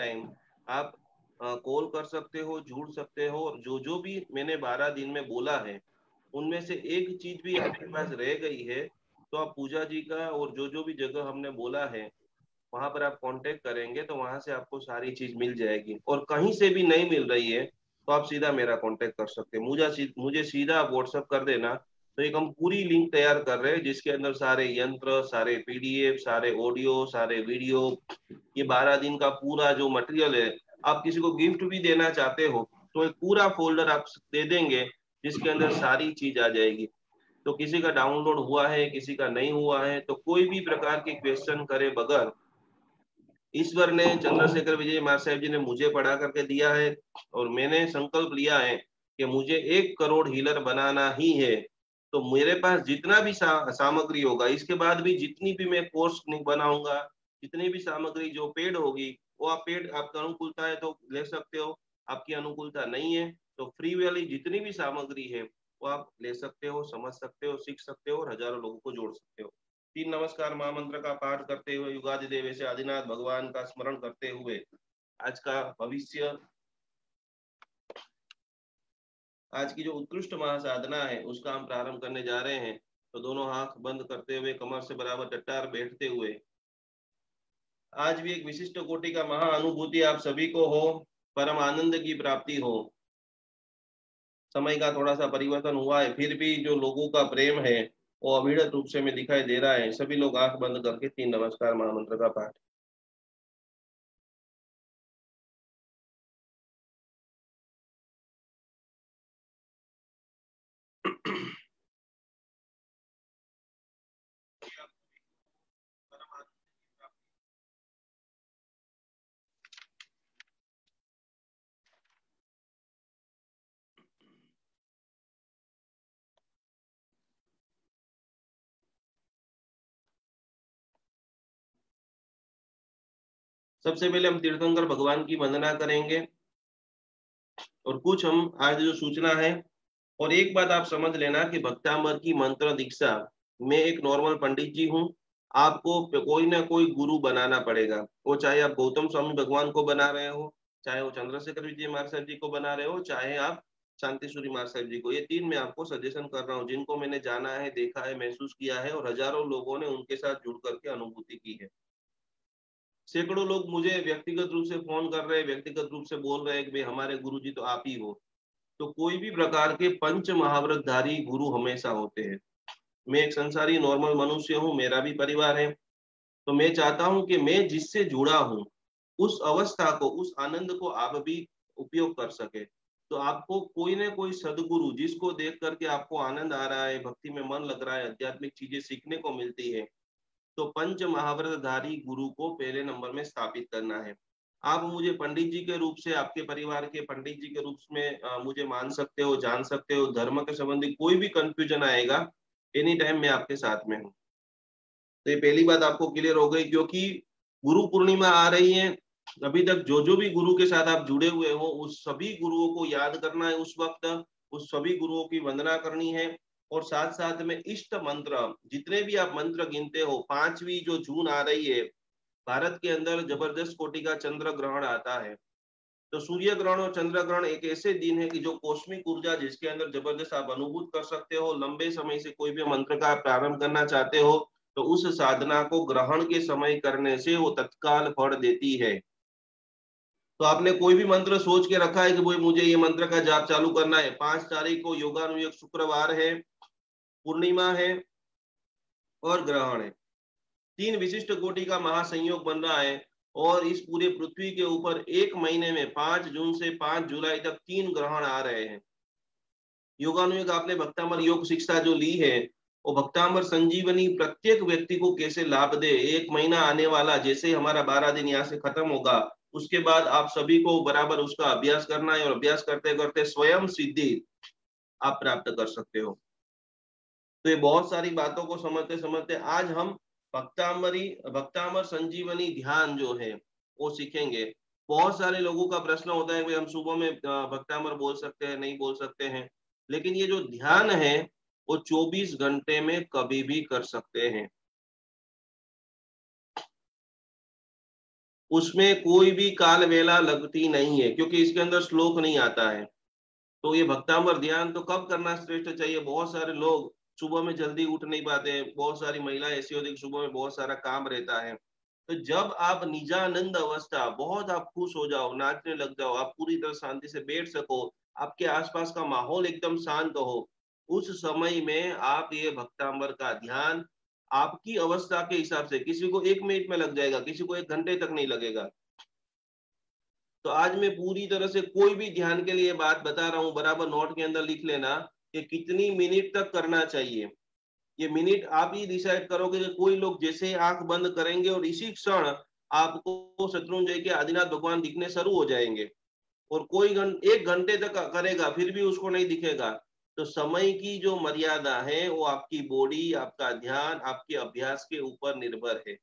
Time आप call कर सकते हो, जुड़ सकते हो। और जो जो भी मैंने 12 दिन में बोला है उनमें से एक चीज भी आपके पास रह गई है तो आप पूजा जी का और जो जो भी जगह हमने बोला है वहां पर आप कांटेक्ट करेंगे तो वहां से आपको सारी चीज मिल जाएगी। और कहीं से भी नहीं मिल रही है तो आप सीधा मेरा कांटेक्ट कर सकते हैं। मुझे सीधा आप व्हाट्सअप कर देना। तो एक हम पूरी लिंक तैयार कर रहे हैं जिसके अंदर सारे यंत्र, सारे पीडीएफ, सारे ऑडियो, सारे वीडियो, ये 12 दिन का पूरा जो मटेरियल है। आप किसी को गिफ्ट भी देना चाहते हो तो एक पूरा फोल्डर आप दे देंगे जिसके अंदर सारी चीज आ जाएगी। तो किसी का डाउनलोड हुआ है, किसी का नहीं हुआ है, तो कोई भी प्रकार के क्वेश्चन करे बगैर ईश्वर ने, चंद्रशेखर विजय महाराज साहब जी ने मुझे पढ़ा करके दिया है और मैंने संकल्प लिया है कि मुझे 1 करोड़ हीलर बनाना ही है। तो मेरे पास जितना भी सामग्री होगा, इसके बाद भी जितनी भी मैं कोर्स बनाऊंगा, जितनी भी सामग्री जो पेड होगी वो आप पेड, आपका अनुकूलता है तो ले सकते हो, आपकी अनुकूलता नहीं है तो फ्री वाली जितनी भी सामग्री है वो आप ले सकते हो, समझ सकते हो, सीख सकते हो और हजारों लोगों को जोड़ सकते हो। 3 नमस्कार महामंत्र का पाठ करते हुए, युगादि देव से आदिनाथ भगवान का स्मरण करते हुए आज का भविष्य, आज की जो उत्कृष्ट महासाधना है उसका हम प्रारंभ करने जा रहे हैं। तो दोनों आंख बंद करते हुए, कमर से बराबर टट्टार बैठते हुए, आज भी एक विशिष्ट कोटि का महा अनुभूति आप सभी को हो, परम आनंद की प्राप्ति हो। समय का थोड़ा सा परिवर्तन हुआ है, फिर भी जो लोगों का प्रेम है वो अविरत रूप से में दिखाई दे रहा है। सभी लोग आंख बंद करके 3 नमस्कार महामंत्र का पाठ। सबसे पहले हम तीर्थंकर भगवान की वंदना करेंगे और कुछ हम आज जो सूचना है। और एक बात आप समझ लेना कि भक्तामर की मंत्र दीक्षा, मैं एक नॉर्मल पंडित जी हूँ, आपको कोई ना कोई गुरु बनाना पड़ेगा। वो चाहे आप गौतम स्वामी भगवान को बना रहे हो, चाहे वो चंद्रशेखर विजय महाराज साहब जी को बना रहे हो, चाहे आप शांति सूरी महाराज साहब जी को, ये 3 मैं आपको सजेशन कर रहा हूँ जिनको मैंने जाना है, देखा है, महसूस किया है और हजारों लोगों ने उनके साथ जुड़ करके अनुभूति की है। सैकड़ों लोग मुझे व्यक्तिगत रूप से फोन कर रहे हैं, व्यक्तिगत रूप से बोल रहे हैं कि भाई हमारे गुरु जी तो आप ही हो। तो कोई भी प्रकार के पंच महाव्रतधारी गुरु हमेशा होते हैं। मैं एक संसारी नॉर्मल मनुष्य हूँ, मेरा भी परिवार है। तो मैं चाहता हूं कि मैं जिससे जुड़ा हूं उस अवस्था को, उस आनंद को आप भी उपयोग कर सके। तो आपको कोई ना कोई सदगुरु जिसको देख करके आपको आनंद आ रहा है, भक्ति में मन लग रहा है, आध्यात्मिक चीजें सीखने को मिलती है, तो पंच महाव्रतधारी गुरु को पहले नंबर में स्थापित करना है। आप मुझे पंडित जी के रूप से, आपके परिवार के पंडित जी के रूप में मुझे मान सकते हो, जान सकते हो। धर्म के संबंधी कोई भी कंफ्यूजन आएगा, एनी टाइम मैं आपके साथ में हूँ। तो ये पहली बात आपको क्लियर हो गई, क्योंकि गुरु पूर्णिमा आ रही है। अभी तक जो जो भी गुरु के साथ आप जुड़े हुए हो उस सभी गुरुओं को याद करना है, उस वक्त उस सभी गुरुओं की वंदना करनी है। और साथ साथ में इष्ट मंत्र, जितने भी आप मंत्र गिनते हो, 5वीं जो जून आ रही है, भारत के अंदर जबरदस्त कोटि का चंद्र ग्रहण आता है। तो सूर्य ग्रहण और चंद्र ग्रहण एक ऐसे दिन है कि जो कॉस्मिक ऊर्जा जिसके अंदर जबरदस्त आप अनुभूत कर सकते हो। लंबे समय से कोई भी मंत्र का प्रारंभ करना चाहते हो तो उस साधना को ग्रहण के समय करने से वो तत्काल फल देती है। तो आपने कोई भी मंत्र सोच के रखा है कि भाई मुझे ये मंत्र का जाप चालू करना है, 5 तारीख को योगानुयोग शुक्रवार है, पूर्णिमा है और ग्रहण है। 3 विशिष्ट कोटि का महासंयोग बन रहा है और इस पूरे पृथ्वी के ऊपर एक महीने में 5 जून से 5 जुलाई तक 3 ग्रहण आ रहे हैं। योगानुयोग आपने भक्तामर योग शिक्षा जो ली है, वो भक्तामर संजीवनी प्रत्येक व्यक्ति को कैसे लाभ दे। एक महीना आने वाला, जैसे हमारा 12 दिन यहाँ से खत्म होगा, उसके बाद आप सभी को बराबर उसका अभ्यास करना है और अभ्यास करते करते स्वयं सिद्धि आप प्राप्त कर सकते हो। तो ये बहुत सारी बातों को समझते समझते आज हम भक्तामर संजीवनी ध्यान जो है वो सीखेंगे। बहुत सारे लोगों का प्रश्न होता है कि हम सुबह में भक्तामर बोल सकते हैं, नहीं बोल सकते हैं, लेकिन ये जो ध्यान है वो 24 घंटे में कभी भी कर सकते हैं। उसमें कोई भी काल वेला लगती नहीं है, क्योंकि इसके अंदर श्लोक नहीं आता है। तो ये भक्तामर ध्यान तो कब करना श्रेष्ठ चाहिए? बहुत सारे लोग सुबह में जल्दी उठ नहीं पाते, बहुत सारी महिलाएं ऐसी होती है कि सुबह में बहुत सारा काम रहता है। तो जब आप निजानंद अवस्था, बहुत आप खुश हो जाओ, नाचने लग जाओ, आप पूरी तरह शांति से बैठ सको, आपके आसपास का माहौल एकदम शांत हो, उस समय में आप ये भक्तांबर का ध्यान आपकी अवस्था के हिसाब से, किसी को 1 मिनट में लग जाएगा, किसी को 1 घंटे तक नहीं लगेगा। तो आज मैं पूरी तरह से कोई भी ध्यान के लिए बात बता रहा हूं, बराबर नोट के अंदर लिख लेना कि कितनी मिनट तक करना चाहिए। ये मिनट आप ही डिसाइड करोगे कि कोई लोग जैसे ही आंख बंद करेंगे और इसी क्षण आपको शत्रुंजय के आदिनाथ भगवान दिखने शुरू हो जाएंगे, और कोई 1 घंटे तक करेगा फिर भी उसको नहीं दिखेगा। तो समय की जो मर्यादा है वो आपकी बॉडी, आपका ध्यान, आपके अभ्यास के ऊपर निर्भर है।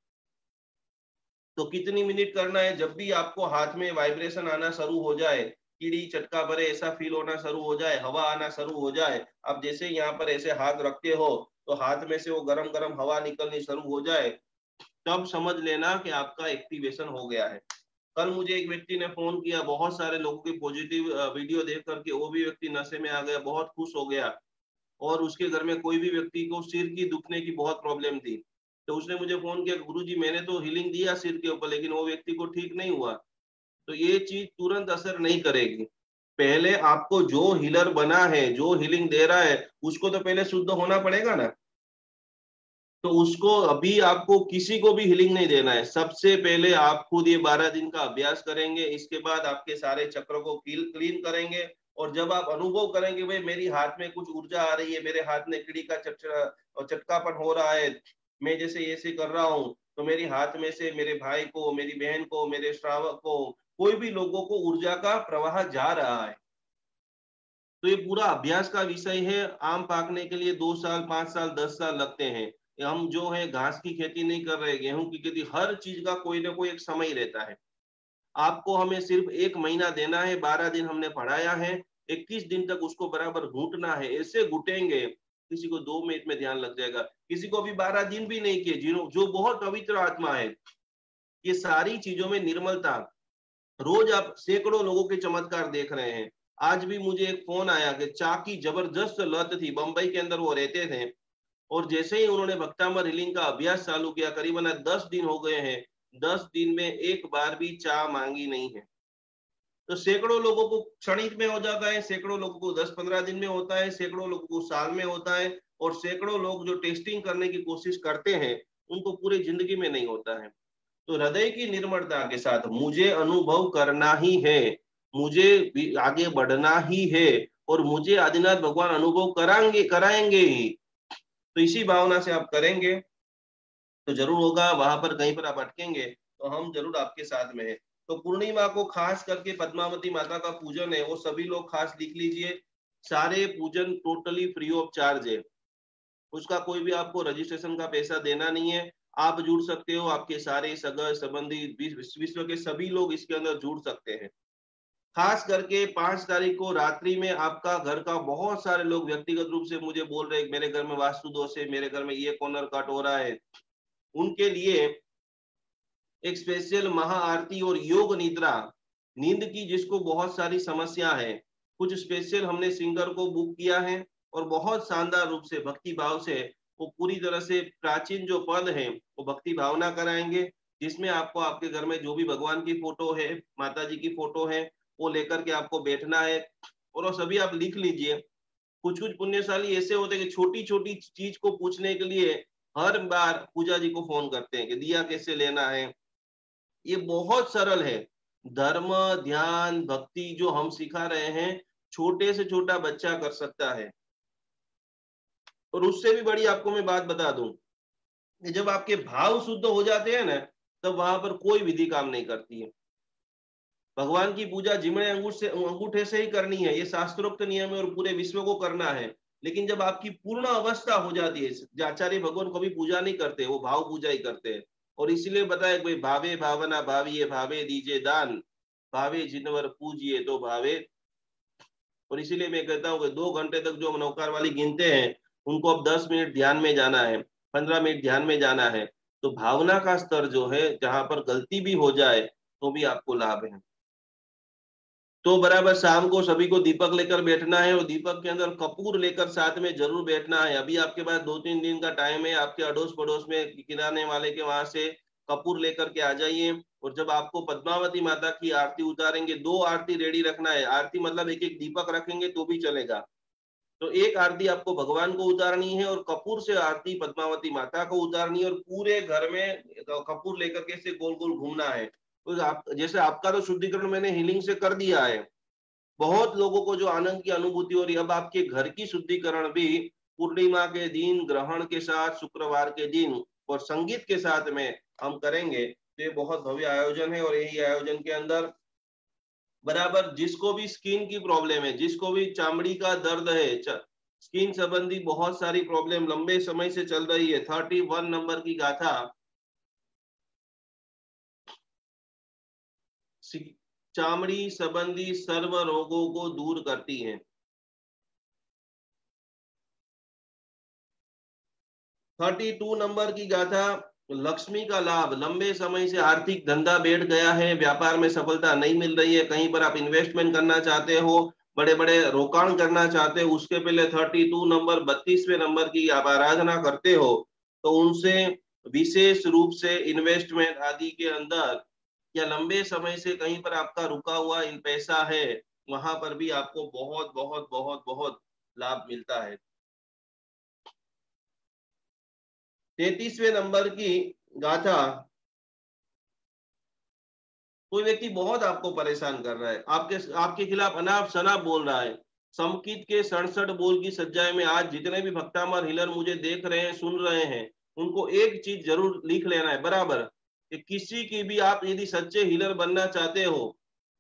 तो कितनी मिनट करना है? जब भी आपको हाथ में वाइब्रेशन आना शुरू हो जाए, कीड़ी चटका भरे ऐसा फील होना शुरू हो जाए, हवा आना शुरू हो जाए, आप जैसे यहाँ पर ऐसे हाथ रखते हो तो हाथ में से वो गरम गरम हवा निकलनी शुरू हो जाए, तब समझ लेना कि आपका एक्टिवेशन हो गया है। कल मुझे एक व्यक्ति ने फोन किया, बहुत सारे लोगों की पॉजिटिव वीडियो देख करके वो भी व्यक्ति नशे में आ गया, बहुत खुश हो गया। और उसके घर में कोई भी व्यक्ति को सिर की दुखने की बहुत प्रॉब्लम थी, तो उसने मुझे फोन किया, गुरुजी मैंने तो हीलिंग दिया सिर के ऊपर, लेकिन वो व्यक्ति को ठीक नहीं हुआ। तो ये चीज तुरंत असर नहीं करेगी। पहले आपको जो हीलर बना है, जो हीलिंग दे रहा है, उसको तो पहले शुद्ध होना पड़ेगा ना। तो उसको अभी आपको किसी को भी हीलिंग नहीं देना है। सबसे पहले आप खुद ये 12 दिन का अभ्यास करेंगे, इसके बाद आपके सारे चक्रों को क्लीन करेंगे। और जब आप अनुभव करेंगे भाई मेरी हाथ में कुछ ऊर्जा आ रही है, मेरे हाथ में कीड़ी का चटकापन हो रहा है, मैं जैसे ऐसे कर रहा हूँ, तो मेरी हाथ में से मेरे भाई को, मेरी बहन को, मेरे श्रावक को, कोई भी लोगों को ऊर्जा का प्रवाह जा रहा है। तो ये पूरा अभ्यास का विषय है। आम पाकने के लिए 2 साल, 5 साल, 10 साल लगते हैं। हम जो है घास की खेती नहीं कर रहे, गेहूं की खेती, हर चीज का कोई ना कोई एक समय रहता है। आपको हमें सिर्फ 1 महीना देना है, 12 दिन हमने पढ़ाया है, 21 दिन तक उसको बराबर घूटना है। ऐसे घुटेंगे, किसी को 2 मिनट में ध्यान लग जाएगा, किसी को अभी 12 दिन भी नहीं किए, जिन्हों जो बहुत पवित्र आत्मा है। ये सारी चीजों में निर्मलता, रोज आप सैकड़ों लोगों के चमत्कार देख रहे हैं। आज भी मुझे एक फोन आया कि चा की जबरदस्त लत थी, बंबई के अंदर वो रहते थे, और जैसे ही उन्होंने भक्तामर हीलिंग का अभ्यास चालू किया, करीबन 10 दिन हो गए हैं, 10 दिन में एक बार भी चा मांगी नहीं है। तो सैकड़ों लोगों को क्षणिक में हो जाता है, सैकड़ों लोगों को 10-15 दिन में होता है, सैकड़ों लोगों को साल में होता है, और सैकड़ों लोग जो टेस्टिंग करने की कोशिश करते हैं उनको पूरी जिंदगी में नहीं होता है। तो हृदय की निर्मलता के साथ मुझे अनुभव करना ही है, मुझे भी आगे बढ़ना ही है, और मुझे आदिनाथ भगवान अनुभव कराएंगे ही। तो इसी भावना से आप करेंगे तो जरूर होगा। वहां पर कहीं पर आप अटकेंगे तो हम जरूर आपके साथ में है। तो पूर्णिमा को खास करके पद्मावती माता का पूजन है, वो सभी लोग खास लिख लीजिए। सारे पूजन टोटली फ्री ऑफ चार्ज है, उसका कोई भी आपको रजिस्ट्रेशन का पैसा देना नहीं है। आप जुड़ सकते हो, आपके सारे सगा संबंधी, विश्व के सभी लोग इसके अंदर जुड़ सकते हैं। खास करके 5 तारीख को रात्रि में आपका घर का बहुत सारे लोग व्यक्तिगत रूप से मुझे बोल रहे हैं मेरे घर में वास्तु दोष है, मेरे घर में ये कॉर्नर कट हो रहा है। उनके लिए एक स्पेशल महाआरती और योग निद्रा, नींद की जिसको बहुत सारी समस्या है, कुछ स्पेशल हमने सिंगर को बुक किया है, और बहुत शानदार रूप से भक्ति भाव से वो पूरी तरह से प्राचीन जो पद है वो भक्ति भावना कराएंगे, जिसमें आपको आपके घर में जो भी भगवान की फोटो है, माता जी की फोटो है, वो लेकर के आपको बैठना है। और वो सभी आप लिख लीजिए। कुछ कुछ पुण्यशाली ऐसे होते हैं कि छोटी छोटी चीज को पूछने के लिए हर बार पूजा जी को फोन करते हैं कि दिया कैसे लेना है। ये बहुत सरल है। धर्म, ध्यान, भक्ति जो हम सिखा रहे हैं, छोटे से छोटा बच्चा कर सकता है। और उससे भी बड़ी आपको मैं बात बता दूं कि जब आपके भाव शुद्ध हो जाते हैं ना, तब वहां पर कोई विधि काम नहीं करती है। भगवान की पूजा जिमड़े अंगूठे से ही करनी है, ये शास्त्रोक्त नियम है, और पूरे विश्व को करना है। लेकिन जब आपकी पूर्ण अवस्था हो जाती है, आचार्य भगवान कभी पूजा नहीं करते, वो भाव पूजा ही करते हैं। और इसीलिए बताया भाई भावे भावना भाविये, भावे दीजिए दान, भावे जिनवर पूजिए तो भावे। और इसीलिए मैं कहता हूँ कि 2 घंटे तक जो नौकार वाली गिनते हैं, उनको अब 10 मिनट ध्यान में जाना है, 15 मिनट ध्यान में जाना है। तो भावना का स्तर जो है, जहां पर गलती भी हो जाए तो भी आपको लाभ है। तो बराबर शाम को सभी को दीपक लेकर बैठना है और दीपक के अंदर कपूर लेकर साथ में जरूर बैठना है। अभी आपके पास 2-3 दिन का टाइम है, आपके अड़ोस पड़ोस में किराने वाले के वहां से कपूर लेकर के आ जाइए। और जब आपको पद्मावती माता की आरती उतारेंगे, 2 आरती रेडी रखना है। आरती मतलब एक एक दीपक रखेंगे तो भी चलेगा। तो एक आरती आपको भगवान को उतारनी है और कपूर से आरती पद्मावती माता को उतारनी है और पूरे घर में कपूर लेकर के से गोल गोल घूमना है। तो आप जैसे आपका तो शुद्धिकरण मैंने हीलिंग से कर दिया है, बहुत लोगों को जो आनंद की अनुभूति हो रही है, अब आपके घर की शुद्धिकरण भी पूर्णिमा के दिन ग्रहण के साथ शुक्रवार के दिन और संगीत के साथ में हम करेंगे। तो ये बहुत भव्य आयोजन है और यही आयोजन के अंदर बराबर जिसको भी स्किन की प्रॉब्लम है, जिसको भी चामड़ी का दर्द है, स्किन संबंधी बहुत सारी प्रॉब्लम लंबे समय से चल रही है, 31 नंबर की गाथा चामड़ी संबंधी सर्व रोगों को दूर करती है। 32 नंबर की गाथा लक्ष्मी का लाभ, लंबे समय से आर्थिक धंधा बैठ गया है, व्यापार में सफलता नहीं मिल रही है, कहीं पर आप इन्वेस्टमेंट करना चाहते हो, बड़े बड़े रोकाण करना चाहते हो, उसके पहले 32 नंबर 32वें नंबर की आप आराधना करते हो तो उनसे विशेष रूप से इन्वेस्टमेंट आदि के अंदर या लंबे समय से कहीं पर आपका रुका हुआ इन पैसा है, वहां पर भी आपको बहुत बहुत बहुत बहुत लाभ मिलता है। 33वें नंबर की गाथा, कोई व्यक्ति बहुत आपको परेशान कर रहा है, आपके खिलाफ अनाप शनाप बोल रहा है, समकित के 67 बोल की सज्जाएं में आज जितने भी भक्तामर हीलर मुझे देख रहे हैं, सुन रहे हैं, उनको एक चीज जरूर लिख लेना है बराबर कि किसी की भी आप यदि सच्चे हीलर बनना चाहते हो,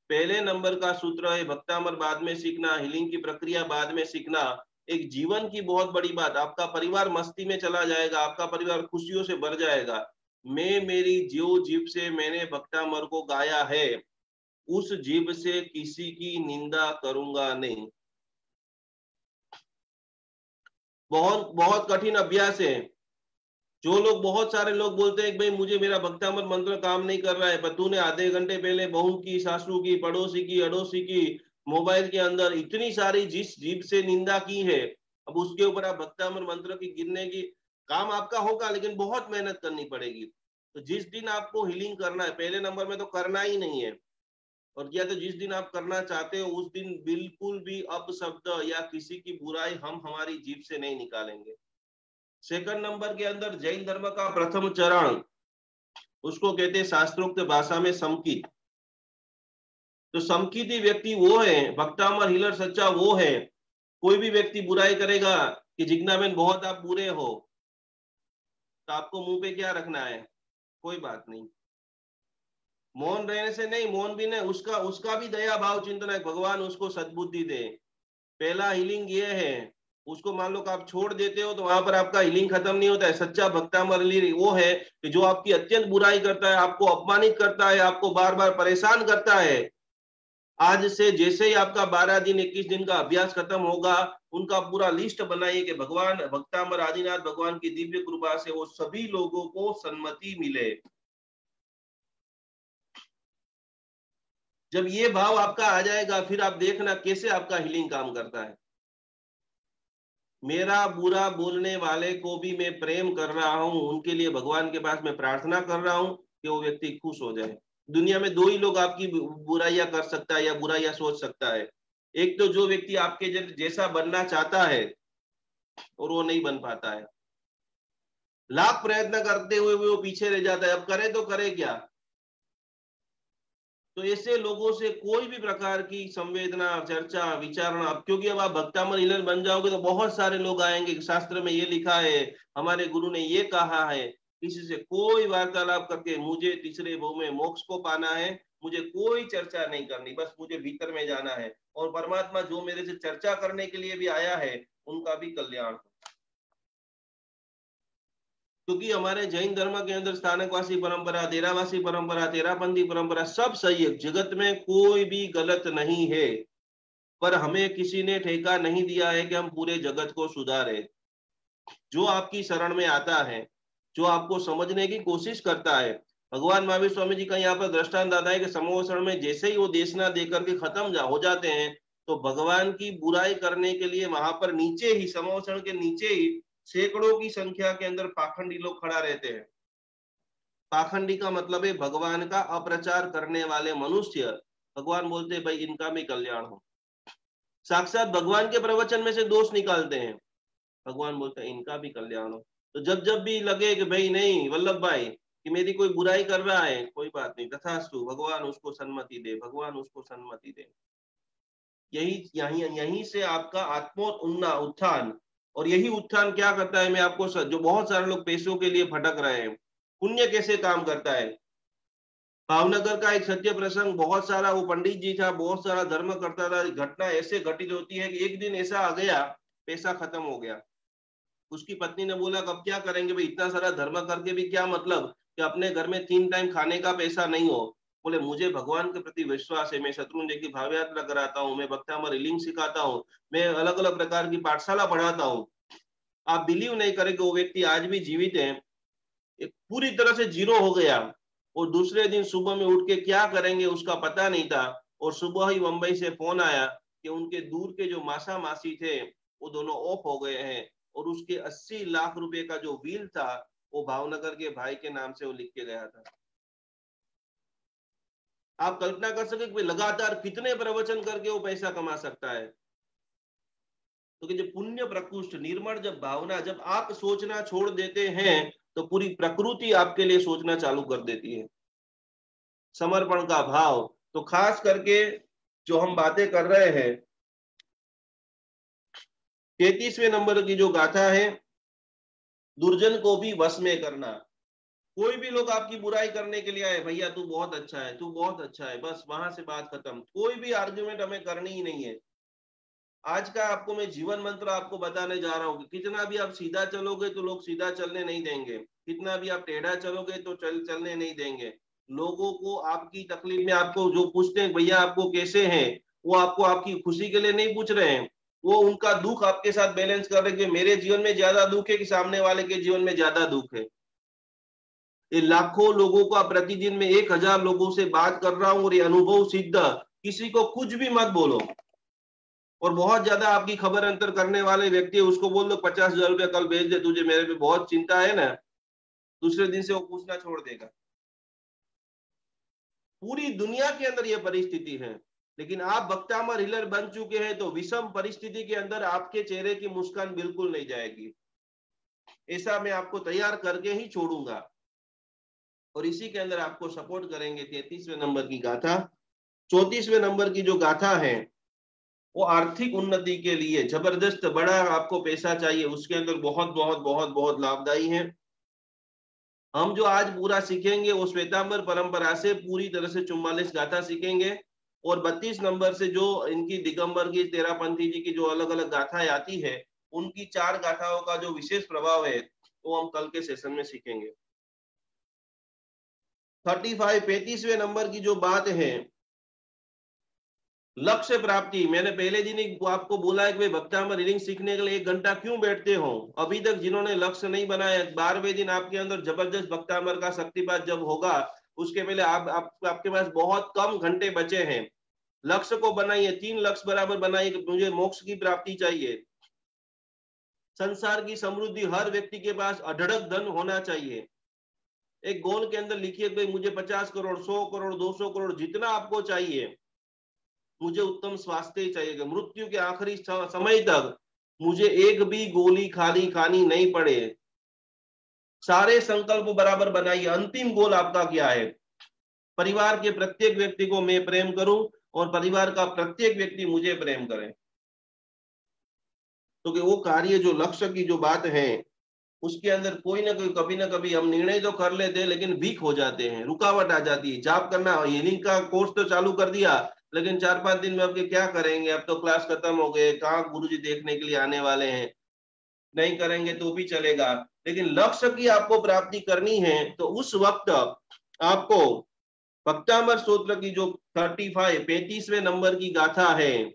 पहले नंबर का सूत्र है भक्तामर बाद में सीखना, हीलिंग की प्रक्रिया बाद में सीखना। एक जीवन की बहुत बड़ी बात, आपका परिवार मस्ती में चला जाएगा, आपका परिवार खुशियों से भर जाएगा। मैं मेरी जो जीभ से मैंने भक्तामर को गाया है, उस जीभ से किसी की निंदा करूंगा नहीं। बहुत बहुत कठिन अभ्यास है। जो लोग, बहुत सारे लोग बोलते हैं कि भाई मुझे मेरा भक्तामर मंत्र काम नहीं कर रहा है, पर तूने आधे घंटे पहले बहू की, सासू की, पड़ोसी की, अड़ोसी की, मोबाइल के अंदर इतनी सारी जिस जीभ से निंदा की है, अब उसके ऊपर आप भक्तामर मंत्र की गिनने की काम आपका होगा, लेकिन बहुत मेहनत करनी पड़ेगी। तो जिस दिन आपको हीलिंग करना है, पहले नंबर में तो करना ही नहीं है, और या तो जिस दिन आप करना चाहते हो उस दिन बिल्कुल भी अपशब्द या किसी की बुराई हम हमारी जीभ से नहीं निकालेंगे। सेकंड नंबर के अंदर जैन धर्म का प्रथम चरण, उसको कहते हैं शास्त्रोक्त भाषा में समकित। तो समकित व्यक्ति वो है, भक्तामर हीलर सच्चा वो है। कोई भी व्यक्ति बुराई करेगा कि जिग्नाबेन बहुत आप बुरे हो, तो आपको मुंह पे क्या रखना है, कोई बात नहीं, मौन रहने से नहीं, मौन भी नहीं, उसका उसका भी दया भाव चिंतन है, भगवान उसको सद्बुद्धि दे। पहला हीलिंग ये है। उसको मान लो कि आप छोड़ देते हो तो वहां पर आपका हीलिंग खत्म नहीं होता है। सच्चा भक्तामर वो है कि जो आपकी अत्यंत बुराई करता है, आपको अपमानित करता है, आपको बार बार परेशान करता है, आज से जैसे ही आपका 12 दिन 21 दिन का अभ्यास खत्म होगा, उनका पूरा लिस्ट बनाइए कि भगवान भक्तामर आदिनाथ भगवान की दिव्य कृपा से वो सभी लोगों को सन्मति मिले। जब ये भाव आपका आ जाएगा, फिर आप देखना कैसे आपका हीलिंग काम करता है। मेरा बुरा बोलने वाले को भी मैं प्रेम कर रहा हूं, उनके लिए भगवान के पास मैं प्रार्थना कर रहा हूं कि वो व्यक्ति खुश हो जाए। दुनिया में 2 ही लोग आपकी बुराइयां कर सकता है या बुराइयां सोच सकता है। एक तो जो व्यक्ति आपके जैसा बनना चाहता है और वो नहीं बन पाता है, लाख प्रयत्न करते हुए भी वो पीछे रह जाता है, अब करे तो करे क्या। तो ऐसे लोगों से कोई भी प्रकार की संवेदना, चर्चा, विचारणा, अब क्योंकि अब आप भक्तामर हीलर बन जाओगे तो बहुत सारे लोग आएंगे, शास्त्र में ये लिखा है, हमारे गुरु ने ये कहा है। किसी से कोई वार्तालाप करके मुझे तीसरे भव में मोक्ष को पाना है, मुझे कोई चर्चा नहीं करनी, बस मुझे भीतर में जाना है और परमात्मा जो मेरे से चर्चा करने के लिए भी आया है उनका भी कल्याण। क्योंकि हमारे जैन धर्म के अंदर स्थानकवासी परंपरा, तेरावासी परंपरा, तेरापंथी परंपरा सब सही है, जगत में कोई भी गलत नहीं है, पर हमें किसी ने ठेका नहीं दिया है कि हम पूरे जगत को सुधारें। जो आपकी शरण में आता है, जो आपको समझने की कोशिश करता है, भगवान महावीर स्वामी जी का यहाँ पर दृष्टांत आता है कि समोषण में जैसे ही वो देशना देकर के खत्म हो जाते हैं, तो भगवान की बुराई करने के लिए वहां पर नीचे ही, समोषण के नीचे ही सैकड़ों की संख्या के अंदर पाखंडी लोग खड़ा रहते हैं। पाखंडी का मतलब है भगवान का अप्रचार करने वाले मनुष्य। भगवान बोलते हैं भाई इनका भी कल्याण हो। साक्षात भगवान के प्रवचन में से दोष निकालते हैं, भगवान बोलते हैं इनका भी कल्याण हो। तो जब जब भी लगे कि भाई नहीं वल्लभ भाई कि मेरी कोई बुराई कर रहा है, कोई बात नहीं, तथास्तु, भगवान उसको सन्मति दे, भगवान उसको सन्मति दे। यही से आपका आत्मोन्नत उत्थान, और यही उत्थान क्या करता है, मैं आपको जो बहुत सारे लोग पैसों के लिए भटक रहे हैं, पुण्य कैसे काम करता है। भावनगर का एक सत्य प्रसंग, बहुत सारा, वो पंडित जी था, बहुत सारा धर्म करता था, घटना ऐसे घटित होती है कि एक दिन ऐसा आ गया, पैसा खत्म हो गया। उसकी पत्नी ने बोला अब क्या करेंगे भाई, इतना सारा धर्म करके भी क्या मतलब कि अपने घर में 3 टाइम खाने का पैसा नहीं हो। बोले मुझे भगवान के प्रति विश्वास है, मैं शत्रुंजय की भाव यात्रा कराता हूँ, मैं भक्तामर रीलिंग सिखाता हूँ, मैं अलग अलग प्रकार की पाठशाला पढ़ाता हूँ। आप बिलीव नहीं करेंगे, वो व्यक्ति आज भी जीवित है, पूरी तरह से जीरो हो गया। और दूसरे दिन सुबह में उठ के क्या करेंगे उसका पता नहीं था, और सुबह ही मुंबई से फोन आया कि उनके दूर के जो मासा मासी थे वो दोनों ऑफ हो गए हैं, और उसके 80 लाख रुपए का जो व्हील था वो भावनगर के भाई के नाम से वो लिख के गया था। आप कल्पना कर सके कि लगातार कितने प्रवचन करके वो पैसा कमा सकता है। तो कि जब पुण्य प्रकृष्ट निर्मल जब भावना, जब आप सोचना छोड़ देते हैं तो पूरी प्रकृति आपके लिए सोचना चालू कर देती है। समर्पण का भाव, तो खास करके जो हम बातें कर रहे हैं, 33वें नंबर की जो गाथा है, दुर्जन को भी वश में करना। कोई भी लोग आपकी बुराई करने के लिए आए, भैया तू बहुत अच्छा है, तू बहुत अच्छा है, बस वहां से बात खत्म, कोई भी आर्ग्यूमेंट हमें करनी ही नहीं है। आज का आपको मैं जीवन मंत्र आपको बताने जा रहा हूँ कि कितना भी आप सीधा चलोगे तो लोग सीधा चलने नहीं देंगे, कितना भी आप टेढ़ा चलोगे तो चलने नहीं देंगे। लोगों को आपकी तकलीफ में, आपको जो पूछते हैं भैया आपको कैसे हैं, वो आपको आपकी खुशी के लिए नहीं पूछ रहे हैं, वो उनका दुख आपके साथ बैलेंस कर रहे हैं, मेरे जीवन में ज्यादा दुख है कि सामने वाले के जीवन में ज्यादा दुख है। ये लाखों लोगों का प्रतिदिन में 1000 लोगों से बात कर रहा हूं, और ये अनुभव सिद्ध, किसी को कुछ भी मत बोलो। और बहुत ज्यादा आपकी खबर अंतर करने वाले व्यक्ति, उसको बोल दो 50,000 रुपया कल भेज दे, तुझे मेरे पे बहुत चिंता है ना, दूसरे दिन से वो पूछना छोड़ देगा। पूरी दुनिया के अंदर यह परिस्थिति है, लेकिन आप भक्तामर हीलर बन चुके हैं तो विषम परिस्थिति के अंदर आपके चेहरे की मुस्कान बिल्कुल नहीं जाएगी। ऐसा मैं आपको तैयार करके ही छोड़ूंगा, और इसी के अंदर आपको सपोर्ट करेंगे 33वें नंबर की गाथा। 34वें नंबर की जो गाथा है वो आर्थिक उन्नति के लिए, जबरदस्त बड़ा आपको पैसा चाहिए, उसके अंदर बहुत बहुत बहुत बहुत लाभदायी है। हम जो आज पूरा सीखेंगे वो श्वेतांबर परंपरा से पूरी तरह से 44 गाथा सीखेंगे, और 32 नंबर से जो इनकी दिगंबर की, तेरापंथी जी की जो अलग अलग गाथाएं आती है, उनकी 4 गाथाओं का जो विशेष प्रभाव है वो हम कल के सेशन में सीखेंगे। 35वें नंबर की जो बात है, लक्ष्य प्राप्ति। मैंने पहले दिन ही आपको बोला है कि भाई भक्तामर रीडिंग सीखने के लिए 1 घंटा क्यों बैठते हो। अभी तक जिन्होंने लक्ष्य नहीं बनाया, 12वें दिन आपके अंदर जबरदस्त भक्तामर का शक्तिपात जब होगा, उसके पहले आपके पास बहुत कम घंटे बचे हैं। लक्ष्य को बनाइए, 3 लक्ष्य बराबर बनाइए कि मुझे मोक्ष की प्राप्ति चाहिए, संसार की समृद्धि, हर व्यक्ति के पास अढड़क धन होना चाहिए। एक गोल के अंदर लिखिए भाई मुझे 50 करोड़, 100 करोड़, 200 करोड़, जितना आपको चाहिए। मुझे उत्तम स्वास्थ्य चाहिए, मृत्यु के आखिरी समय तक मुझे एक भी गोली खाली खानी नहीं पड़े। सारे संकल्प बराबर बनाइए। अंतिम गोल आपका क्या है? परिवार के प्रत्येक व्यक्ति को मैं प्रेम करूं, और परिवार का प्रत्येक व्यक्ति मुझे प्रेम करे। तो कि वो कार्य, जो लक्ष्य की जो बात है, उसके अंदर कोई ना कोई, कभी ना कभी हम निर्णय तो कर लेते हैं लेकिन वीक हो जाते हैं, रुकावट आ जाती है। जाप करना, हीलिंग का कोर्स तो चालू कर दिया, लेकिन 4-5 दिन में अब क्या करेंगे, अब तो क्लास खत्म हो गए, कहाँ गुरुजी देखने के लिए आने वाले हैं, नहीं करेंगे तो भी चलेगा। लेकिन लक्ष्य की आपको प्राप्ति करनी है तो उस वक्त आपको भक्तामर स्तोत्र की जो 35वें नंबर की गाथा है,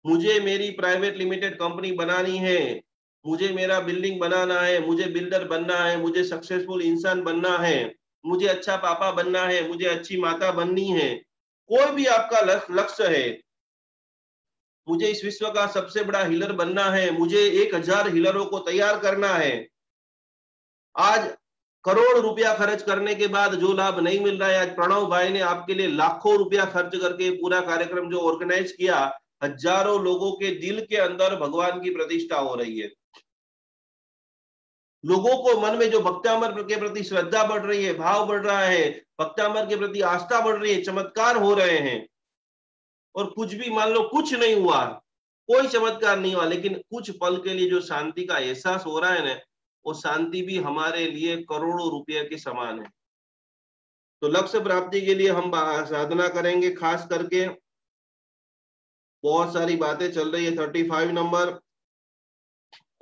मुझे मेरी प्राइवेट लिमिटेड कंपनी बनानी है, मुझे मेरा बिल्डिंग बनाना है, मुझे बिल्डर बनना है, मुझे सक्सेसफुल इंसान बनना है, मुझे अच्छा पापा बनना है, मुझे अच्छी माता बननी है, कोई भी आपका लक्ष्य है, मुझे इस विश्व का सबसे बड़ा हीलर बनना है, मुझे 1000 हीलरों को तैयार करना है, आज करोड़ रुपया खर्च करने के बाद जो लाभ नहीं मिल रहा है, आज प्रणव भाई ने आपके लिए लाखों रुपया खर्च करके पूरा कार्यक्रम जो ऑर्गेनाइज किया, हजारों लोगों के दिल के अंदर भगवान की प्रतिष्ठा हो रही है। लोगों को मन में जो भक्तामर के प्रति श्रद्धा बढ़ रही है, भाव बढ़ रहा है, भक्तामर के प्रति आस्था बढ़ रही है, चमत्कार हो रहे हैं। और कुछ भी मान लो कुछ नहीं हुआ, कोई चमत्कार नहीं हुआ, लेकिन कुछ पल के लिए जो शांति का एहसास हो रहा है ना, वो शांति भी हमारे लिए करोड़ों रुपए के समान है। तो लक्ष्य प्राप्ति के लिए हम साधना करेंगे। खास करके बहुत सारी बातें चल रही है। 35 नंबर,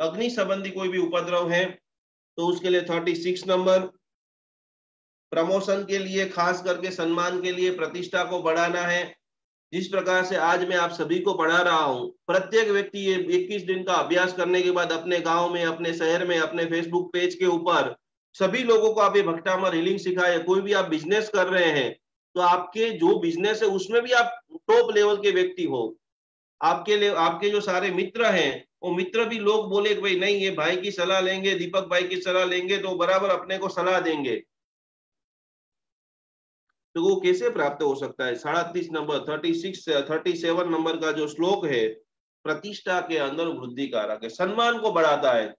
अग्नि संबंधी कोई भी उपद्रव है तो उसके लिए 36 नंबर, प्रमोशन के लिए, खास करके सम्मान के लिए, प्रतिष्ठा को बढ़ाना है। जिस प्रकार से आज मैं आप सभी को पढ़ा रहा हूं, प्रत्येक व्यक्ति ये 21 दिन का अभ्यास करने के बाद अपने गांव में, अपने शहर में, अपने फेसबुक पेज के ऊपर सभी लोगों को आप ये भक्तामर हीलिंग सिखाए। कोई भी आप बिजनेस कर रहे हैं तो आपके जो बिजनेस है उसमें भी आप टॉप लेवल के व्यक्ति हो। आपके लिए आपके जो सारे मित्र हैं, वो मित्र भी लोग बोले कि भाई नहीं, ये भाई की सलाह लेंगे, दीपक भाई की सलाह लेंगे तो बराबर अपने को सलाह देंगे। तो वो कैसे प्राप्त हो सकता है? 37 नंबर, 37 नंबर का जो श्लोक है, प्रतिष्ठा के अंदर वृद्धि कारक है, सम्मान को बढ़ाता है।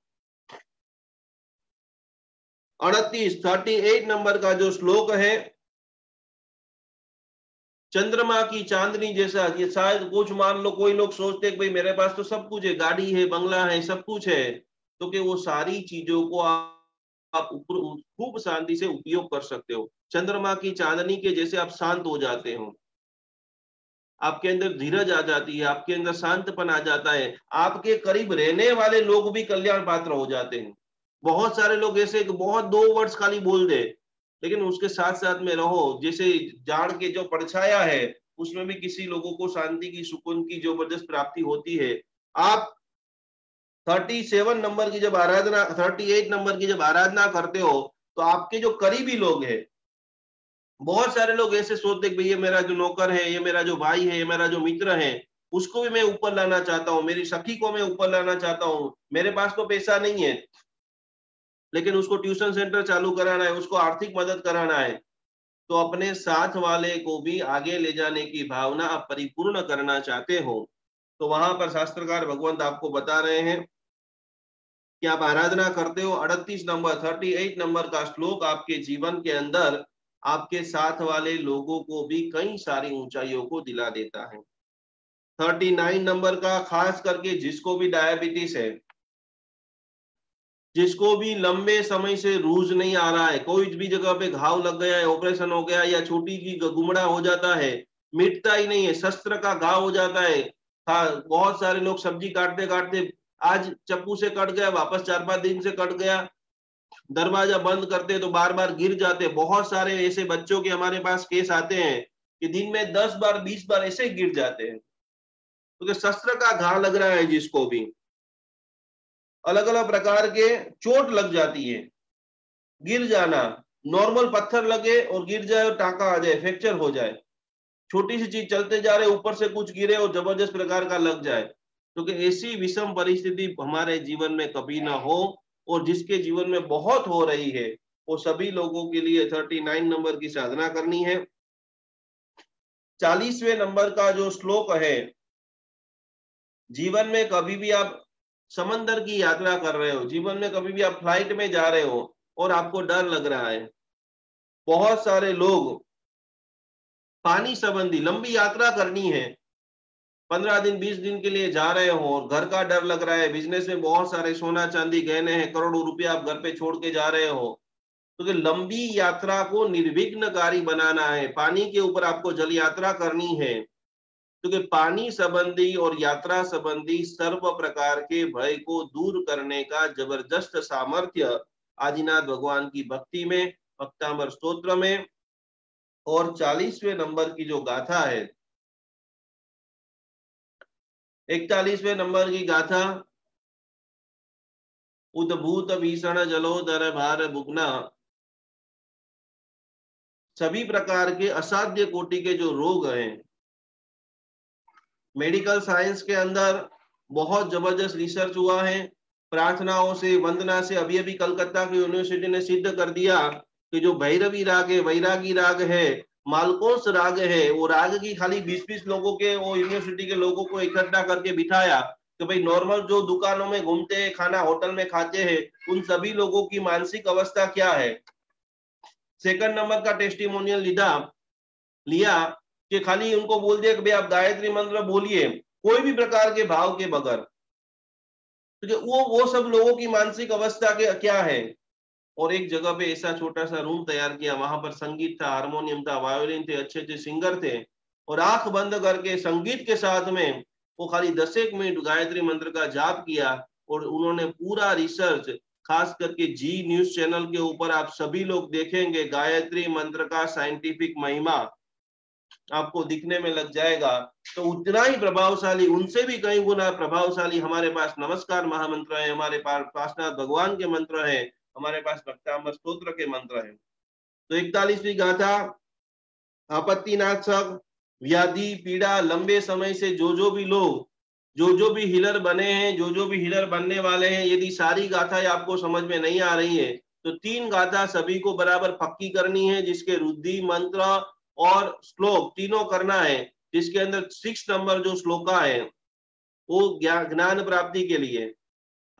38 नंबर का जो श्लोक है, चंद्रमा की चांदनी जैसा। ये शायद कुछ मान लो कोई लोग सोचते हैं कि भाई मेरे पास तो सब कुछ है, गाड़ी है, बंगला है, सब कुछ है, तो कि वो सारी चीजों को आप खूब शांति से उपयोग कर सकते हो। चंद्रमा की चांदनी के जैसे आप शांत हो जाते हो, आपके अंदर धीरज आ जाती है, आपके अंदर शांतपन आ जाता है, आपके करीब रहने वाले लोग भी कल्याण पात्र हो जाते हैं। बहुत सारे लोग ऐसे बहुत 2 वर्ड्स खाली बोल दे, लेकिन उसके साथ साथ में रहो, जैसे जाड़ के जो परछाया है उसमें भी किसी लोगों को शांति की, सुकून की जबरदस्त प्राप्ति होती है। आप 37 नंबर की जब आराधना, 38 नंबर की जब आराधना करते हो तो आपके जो करीबी लोग हैं, बहुत सारे लोग ऐसे सोचते हैं कि ये मेरा जो नौकर है, ये मेरा जो भाई है, ये मेरा जो मित्र है, उसको भी मैं ऊपर लाना चाहता हूँ, मेरी सखी को मैं ऊपर लाना चाहता हूँ, मेरे पास तो पैसा नहीं है लेकिन उसको ट्यूशन सेंटर चालू कराना है, उसको आर्थिक मदद कराना है। तो अपने साथ वाले को भी आगे ले जाने की भावना आप परिपूर्ण करना चाहते हो, तो वहां पर शास्त्रकार भगवंत आपको बता रहे हैं कि आप आराधना करते हो। 38 नंबर का श्लोक आपके जीवन के अंदर आपके साथ वाले लोगों को भी कई सारी ऊंचाइयों को दिला देता है। 39 नंबर का, खास करके जिसको भी डायबिटीज है, जिसको भी लंबे समय से रूज नहीं आ रहा है, कोई भी जगह पे घाव लग गया है, ऑपरेशन हो गया या छोटी की गुमड़ा हो जाता है, मिटता ही नहीं है, शस्त्र का घाव हो जाता है। हाँ, बहुत सारे लोग सब्जी काटते काटते आज चप्पू से कट गया, वापस 4-5 दिन से कट गया, दरवाजा बंद करते तो बार बार गिर जाते। बहुत सारे ऐसे बच्चों के हमारे पास केस आते हैं कि दिन में 10 बार 20 बार ऐसे गिर जाते हैं, क्योंकि तो शस्त्र का घाव लग रहा है। जिसको भी अलग अलग प्रकार के चोट लग जाती है, गिर जाना, नॉर्मल पत्थर लगे और गिर जाए और टाका आ जाए, फ्रैक्चर हो जाए, छोटी सी चीज चलते जा रहे ऊपर से कुछ गिरे और जबरदस्त प्रकार का लग जाए, क्योंकि तो ऐसी विषम परिस्थिति हमारे जीवन में कभी ना हो। और जिसके जीवन में बहुत हो रही है वो सभी लोगों के लिए 39 नंबर की साधना करनी है। 40वें नंबर का जो श्लोक है, जीवन में कभी भी आप समंदर की यात्रा कर रहे हो, जीवन में कभी भी आप फ्लाइट में जा रहे हो और आपको डर लग रहा है, बहुत सारे लोग पानी संबंधी लंबी यात्रा करनी है, 15 दिन 20 दिन के लिए जा रहे हो और घर का डर लग रहा है, बिजनेस में बहुत सारे सोना चांदी गहने हैं, करोड़ों रुपया आप घर पे छोड़ के जा रहे हो, तो लंबी यात्रा को निर्विघ्नकारी बनाना है, पानी के ऊपर आपको जल यात्रा करनी है, क्योंकि पानी संबंधी और यात्रा संबंधी सर्व प्रकार के भय को दूर करने का जबरदस्त सामर्थ्य आदिनाथ भगवान की भक्ति में, भक्तामर स्तोत्र में। और 40वें नंबर की जो गाथा है, 41वें नंबर की गाथा, उद्भूत भीषण जलोदर भार बुगना, सभी प्रकार के असाध्य कोटि के जो रोग हैं, मेडिकल साइंस के अंदर बहुत जबरदस्त रिसर्च हुआ है, प्रार्थनाओं से, वंदना से। अभी अभी कलकत्ता की यूनिवर्सिटी ने सिद्ध कर दिया कि जो भैरवी राग है, वैरागी राग है, मालकोस राग है, वो राग की खाली 20-20 लोगों के, वो यूनिवर्सिटी के लोगों को इकट्ठा करके बिठाया कि भाई नॉर्मल जो दुकानों में घूमते हैं, खाना होटल में खाते हैं, उन सभी लोगों की मानसिक अवस्था क्या है। सेकंड नंबर का टेस्टिमोनियल लिया कि खाली उनको बोल दिया कि भाई आप गायत्री मंत्र बोलिए कोई भी प्रकार के भाव के बगैर, तो वो सब लोगों की मानसिक अवस्था के क्या है। और एक जगह पे ऐसा छोटा सा रूम तैयार किया, वहां पर संगीत था, हारमोनियम था, वायोलिन थे, अच्छे अच्छे सिंगर थे, और आंख बंद करके संगीत के साथ में वो खाली 10 मिनट गायत्री मंत्र का जाप किया। और उन्होंने पूरा रिसर्च, खास करके जी न्यूज चैनल के ऊपर आप सभी लोग देखेंगे, गायत्री मंत्र का साइंटिफिक महिमा आपको दिखने में लग जाएगा। तो उतना ही प्रभावशाली, उनसे भी कई गुना प्रभावशाली हमारे पास नमस्कार महामंत्र है, हमारे पास पार्श्वनाथ भगवान के मंत्र है, हमारे पास भक्तांबर स्तोत्र के मंत्र है। तो 41वीं गाथा, आपत्तिनाशक व्याधि पीड़ा लंबे समय से जो भी लोग, जो भी हीलर बने हैं, जो भी हीलर बनने वाले हैं, यदि सारी गाथाएं आपको समझ में नहीं आ रही है तो 3 गाथा सभी को बराबर पक्की करनी है, जिसके रुद्धि मंत्र और श्लोक तीनों करना है, जिसके अंदर 6 नंबर जो श्लोका है वो ज्ञान प्राप्ति के लिए,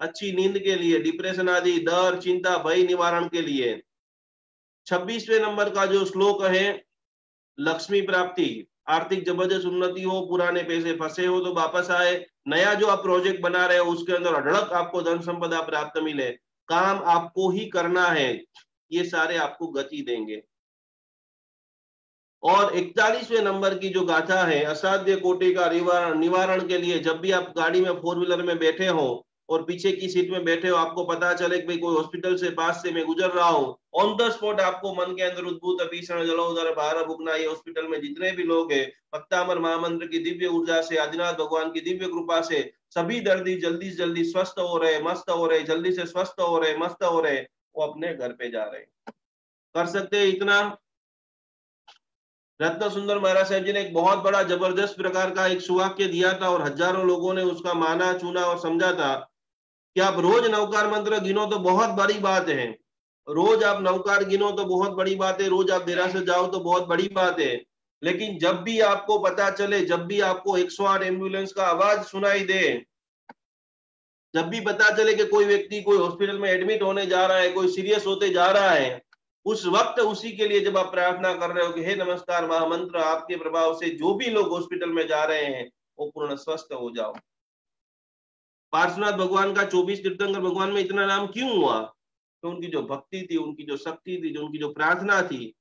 अच्छी नींद के लिए, डिप्रेशन आदि डर चिंता भय निवारण के लिए। 26वें नंबर का जो श्लोक है लक्ष्मी प्राप्ति, आर्थिक जबरदस्त उन्नति हो, पुराने पैसे फंसे हो तो वापस आए, नया जो आप प्रोजेक्ट बना रहे हो उसके अंदर अढळक आपको धन संपदा प्राप्त मिले, काम आपको ही करना है, ये सारे आपको गति देंगे। और 41वें नंबर की जो गाथा है असाध्य कोटि का निवारण के लिए, जब भी आप गाड़ी में 4 व्हीलर में बैठे हो और पीछे की सीट में बैठे हो, आपको पता चले कि भाई कोई हॉस्पिटल से पास से मैं गुजर रहा हूँ, ऑन द स्पॉट आपको मन के अंदर उद्भूत भीषण जलोदर भार भुगना, ये हॉस्पिटल में जितने भी लोग हैं, भक्तामर महामंत्र की दिव्य ऊर्जा से, आदिनाथ भगवान की दिव्य कृपा से सभी दर्दी जल्दी से जल्दी स्वस्थ हो रहे, मस्त हो रहे, जल्दी से स्वस्थ हो रहे, मस्त हो रहे, वो अपने घर पे जा रहे। कर सकते हैं इतना। रत्न सुंदर महाराज साहब जी ने एक बहुत बड़ा जबरदस्त प्रकार का एक सुवाक्य दिया था और हजारों लोगों ने उसका माना, चुना और समझा था कि आप रोज नवकार मंत्र गिनो तो बहुत बड़ी बात है, रोज आप नवकार गिनो तो बहुत बड़ी बात है, रोज आप देरासर जाओ तो बहुत बड़ी बात है, लेकिन जब भी आपको पता चले, जब भी आपको 108 एम्बुलेंस का आवाज सुनाई दे, जब भी पता चले कि कोई व्यक्ति कोई हॉस्पिटल में एडमिट होने जा रहा है, कोई सीरियस होते जा रहा है, उस वक्त उसी के लिए जब आप प्रार्थना कर रहे हो कि हे नमस्कार महामंत्र, आपके प्रभाव से जो भी लोग हॉस्पिटल में जा रहे हैं वो पूर्ण स्वस्थ हो जाओ। पार्श्वनाथ भगवान का 24 तीर्थंकर भगवान में इतना नाम क्यों हुआ? तो उनकी जो भक्ति थी, उनकी जो शक्ति थी, जो उनकी जो प्रार्थना थी,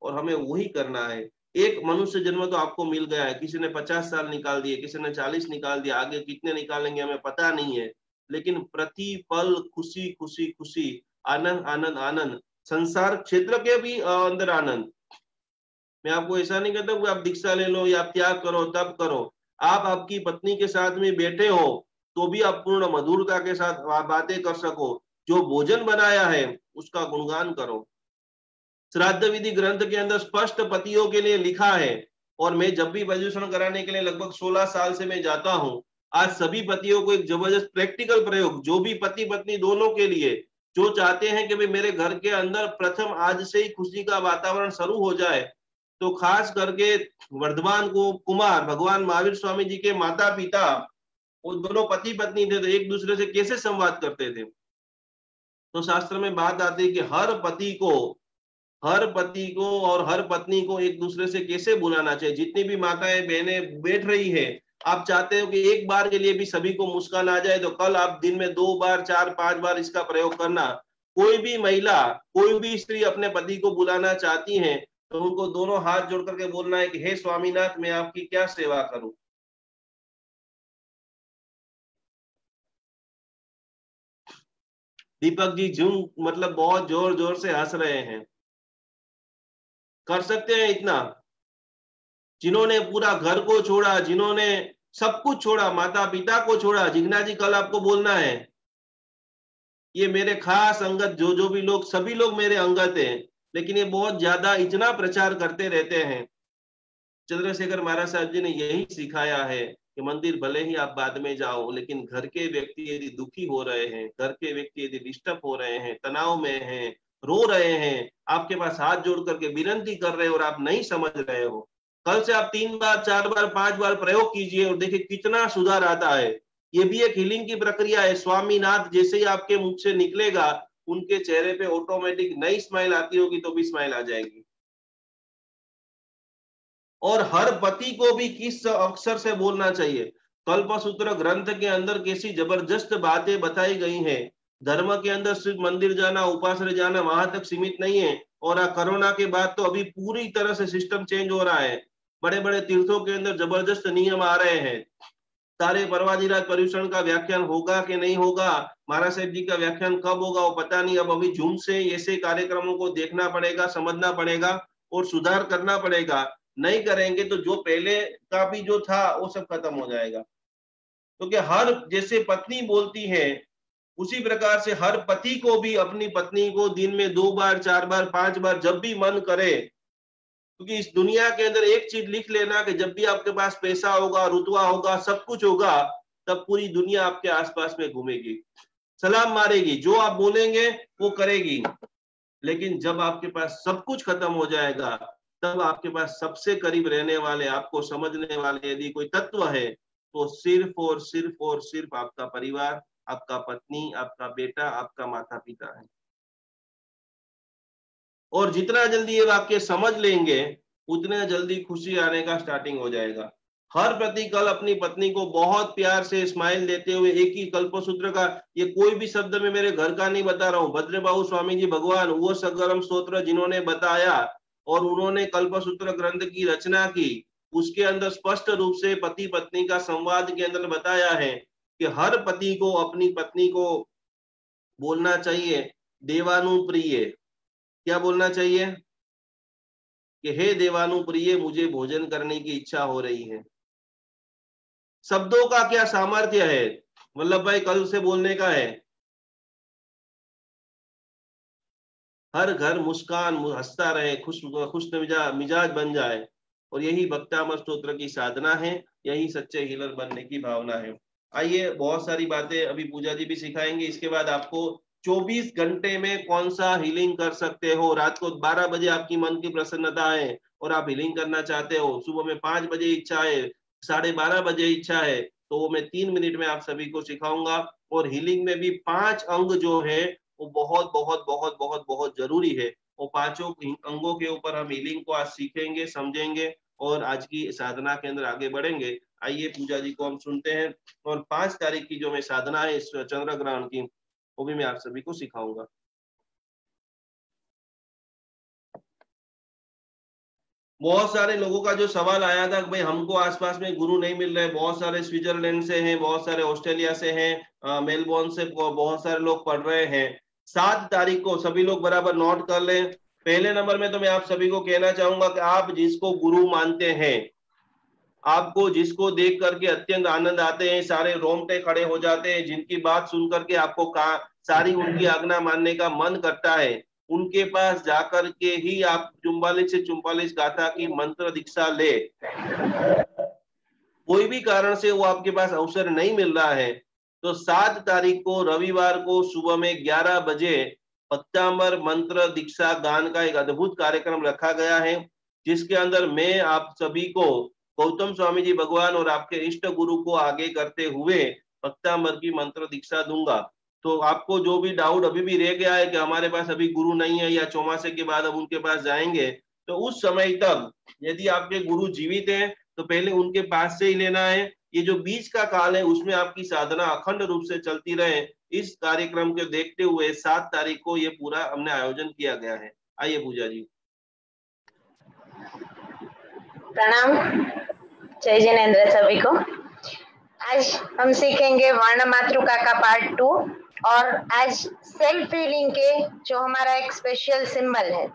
और हमें वही करना है। एक मनुष्य जन्म तो आपको मिल गया है, किसी ने 50 साल निकाल दिए, किसी ने 40 निकाल दिया, आगे कितने निकालेंगे हमें पता नहीं है, लेकिन प्रति पल खुशी खुशी खुशी, आनंद आनंद आनंद, संसार क्षेत्र के भी अंदर आनंद। मैं आपको ऐसा नहीं कहता कि आप दीक्षा ले लो या त्याग करो तब करो, आप आपकी पत्नी के साथ में बैठे हो तो भी आप पूर्ण मधुरता के साथ बातें कर सको, जो भोजन बनाया है उसका गुणगान करो। श्राद्ध विधि ग्रंथ के अंदर स्पष्ट पतियों के लिए लिखा है, और मैं जब भी वजूषण कराने के लिए लगभग 16 साल से मैं जाता हूँ, आज सभी पतियों को एक जबरदस्त प्रैक्टिकल प्रयोग, जो भी पति पत्नी दोनों के लिए जो चाहते हैं कि भाई मेरे घर के अंदर प्रथम आज से ही खुशी का वातावरण शुरू हो जाए, तो खास करके वर्धमान को कुमार भगवान महावीर स्वामी जी के माता पिता, वो दोनों पति पत्नी थे, तो एक दूसरे से कैसे संवाद करते थे? तो शास्त्र में बात आती है कि हर पति को और हर पत्नी को एक दूसरे से कैसे बुलाना चाहिए। जितनी भी माताएं बहनें बैठ रही है, आप चाहते हो कि एक बार के लिए भी सभी को मुस्कान आ जाए, तो कल आप दिन में 2 बार 4-5 बार इसका प्रयोग करना। कोई भी महिला, कोई भी स्त्री अपने पति को बुलाना चाहती है तो उनको दोनों हाथ जोड़ करके बोलना है कि हे स्वामीनाथ, मैं आपकी क्या सेवा करूं। दीपक जी झूम मतलब बहुत जोर जोर से हंस रहे हैं। कर सकते हैं इतना? जिन्होंने पूरा घर को छोड़ा, जिन्होंने सब कुछ छोड़ा, माता पिता को छोड़ा, जिग्ना जी कल आपको बोलना है, ये मेरे खास अंगत जो भी लोग, सभी लोग मेरे अंगत हैं, लेकिन ये बहुत ज्यादा इतना प्रचार करते रहते हैं। चंद्रशेखर महाराज साहब जी ने यही सिखाया है कि मंदिर भले ही आप बाद में जाओ, लेकिन घर के व्यक्ति यदि दुखी हो रहे हैं, घर के व्यक्ति यदि डिस्टर्ब हो रहे हैं, तनाव में हैं, रो रहे हैं, आपके पास हाथ जोड़ करके विनती कर रहे हो और आप नहीं समझ रहे हो, कल से आप 3 बार 4 बार 5 बार प्रयोग कीजिए और देखिए कितना सुधार आता है। ये भी एक हीलिंग की प्रक्रिया है। स्वामीनाथ जैसे ही आपके मुख से निकलेगा, उनके चेहरे पे ऑटोमेटिक नई स्माइल आती होगी तो भी स्माइल आ जाएगी। और हर पति को भी किस अक्षर से बोलना चाहिए। कल्पसूत्र ग्रंथ के अंदर कैसी जबरदस्त बातें बताई गई हैं। धर्म के अंदर सिर्फ मंदिर जाना, उपासना जाना वहां तक सीमित नहीं है। और कोरोना के बाद तो अभी पूरी तरह से सिस्टम चेंज हो रहा है। बड़े बड़े तीर्थों के अंदर जबरदस्त नियम आ रहे हैं। तारे परवाजीराज पर्यूषण का व्याख्यान होगा कि नहीं होगा, महाराज साहब जी का व्याख्यान कब होगा वो पता नहीं। अब अभी जूम से ऐसे कार्यक्रमों को देखना पड़ेगा, समझना पड़ेगा और सुधार करना पड़ेगा। नहीं करेंगे तो जो पहले का भी जो था वो सब खत्म हो जाएगा। क्योंकि हर जैसे पत्नी बोलती है उसी प्रकार से हर पति को भी अपनी पत्नी को दिन में 2 बार 4 बार 5 बार जब भी मन करे, क्योंकि इस दुनिया के अंदर एक चीज लिख लेना कि जब भी आपके पास पैसा होगा, रुतबा होगा, सब कुछ होगा, तब पूरी दुनिया आपके आसपास में घूमेगी, सलाम मारेगी, जो आप बोलेंगे वो करेगी। लेकिन जब आपके पास सब कुछ खत्म हो जाएगा, तब आपके पास सबसे करीब रहने वाले, आपको समझने वाले यदि कोई तत्व है तो सिर्फ और सिर्फ और सिर्फ आपका परिवार, आपका पत्नी, आपका बेटा, आपका माता पिता है। और जितना जल्दी ये वाक्य समझ लेंगे, उतने जल्दी खुशी आने का स्टार्टिंग हो जाएगा। हर प्रति कल अपनी पत्नी को बहुत प्यार से स्माइल देते हुए एक ही कल्पसूत्र का, ये कोई भी शब्द में मेरे घर का नहीं बता रहा हूँ, भद्रबाहु स्वामी जी भगवान वो सगरम स्तोत्र जिन्होंने बताया और उन्होंने कल्पसूत्र ग्रंथ की रचना की, उसके अंदर स्पष्ट रूप से पति पत्नी का संवाद के अंदर बताया है कि हर पति को अपनी पत्नी को बोलना चाहिए देवानुप्रिय। क्या बोलना चाहिए कि हे देवानुप्रिय, मुझे भोजन करने की इच्छा हो रही है। शब्दों का क्या सामर्थ्य है, वल्लभ भाई कल से बोलने का है। हर घर मुस्कान हंसता रहे, खुश खुश मिजाज बन जाए। और यही भक्तामृत स्तोत्र की साधना है, यही सच्चे हीलर बनने की भावना है। आइए, बहुत सारी बातें अभी पूजा जी भी सिखाएंगे। इसके बाद आपको 24 घंटे में कौन सा हीलिंग कर सकते हो। रात को 12 बजे आपकी मन की प्रसन्नता है और आप हीलिंग करना चाहते हो, सुबह में 5 बजे इच्छा है, 12:30 बजे इच्छा है, तो वो मैं 3 मिनट में आप सभी को सिखाऊंगा। और हीलिंग में भी 5 अंग जो है वो बहुत बहुत बहुत बहुत बहुत जरूरी है। वो पांचों अंगों के ऊपर हम हीलिंग को आज सीखेंगे, समझेंगे और आज की साधना के अंदर आगे बढ़ेंगे। आइए पूजा जी को हम सुनते हैं। और 5 तारीख की जो मैं साधना है इस चंद्र ग्रहण की, वो भी मैं आप सभी को सिखाऊंगा। बहुत सारे लोगों का जो सवाल आया था कि भाई हमको आसपास में गुरु नहीं मिल रहे, बहुत सारे स्विट्जरलैंड से हैं, बहुत सारे ऑस्ट्रेलिया से हैं, मेलबोर्न से बहुत सारे लोग पढ़ रहे हैं। 7 तारीख को सभी लोग बराबर नोट कर लें। पहले नंबर में तो मैं आप सभी को कहना चाहूंगा कि आप जिसको गुरु मानते हैं, आपको जिसको देख करके अत्यंत आनंद आते हैं, सारे रोंगटे खड़े हो जाते हैं, जिनकी बात सुन करके आपको सारी उनकी आज्ञा मानने का मन करता है, उनके पास जाकर के ही आप 44 से 44 गाथा की मंत्र दीक्षा ले। कोई भी कारण से वो आपके पास अवसर नहीं मिल रहा है तो 7 तारीख को रविवार को सुबह में 11 बजे पत्तांबर मंत्र दीक्षा गान का एक अद्भुत कार्यक्रम रखा गया है, जिसके अंदर मैं आप सभी को गौतम स्वामी जी भगवान और आपके इष्ट गुरु को आगे करते हुए पत्तांबर की मंत्र दीक्षा दूंगा। तो आपको जो भी डाउट अभी भी रह गया है कि हमारे पास अभी गुरु नहीं है या चौमासे के बाद हम उनके पास जाएंगे, तो उस समय तक यदि आपके गुरु जीवित हैं तो पहले उनके पास से ही लेना है। ये जो बीच का काल है उसमें आपकी साधना अखंड रूप से चलती रहे, इस कार्यक्रम को देखते हुए 7 तारीख को ये पूरा हमने आयोजन किया गया है। आइए पूजा जी। प्रणाम, जय जिनेन्द्र सभी को। आज हम सीखेंगे वर्ण मातृका का पार्ट 2 और आज सेल्फ हीलिंग के जो हमारा एक स्पेशल सिंबल है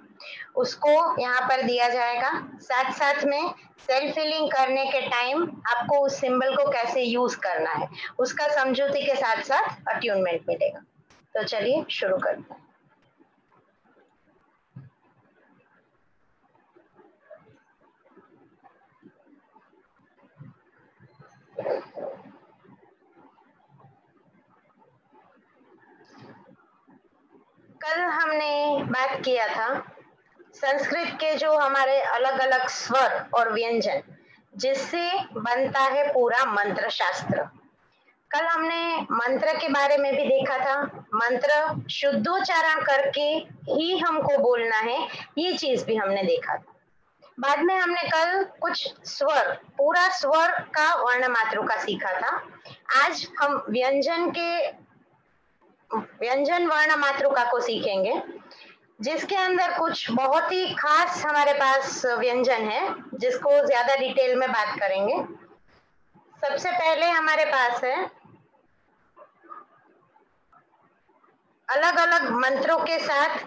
उसको यहाँ पर दिया जाएगा। साथ साथ में सेल्फ हीलिंग करने के टाइम आपको उस सिंबल को कैसे यूज करना है उसका समझौते के साथ साथ अट्यूनमेंट मिलेगा। तो चलिए शुरू करते हैं। बात किया था संस्कृत के जो हमारे अलग अलग स्वर और व्यंजन जिससे बनता है पूरा मंत्र शास्त्र। कल हमने मंत्र के बारे में भी देखा था, मंत्र शुद्धोच्चारण करके ही हमको बोलना है, ये चीज भी हमने देखा था। बाद में हमने कल कुछ स्वर, पूरा स्वर का वर्ण मातृका सीखा था। आज हम व्यंजन वर्ण मातृका को सीखेंगे, जिसके अंदर कुछ बहुत ही खास हमारे पास व्यंजन है जिसको ज्यादा डिटेल में बात करेंगे। सबसे पहले हमारे पास है अलग अलग मंत्रों के साथ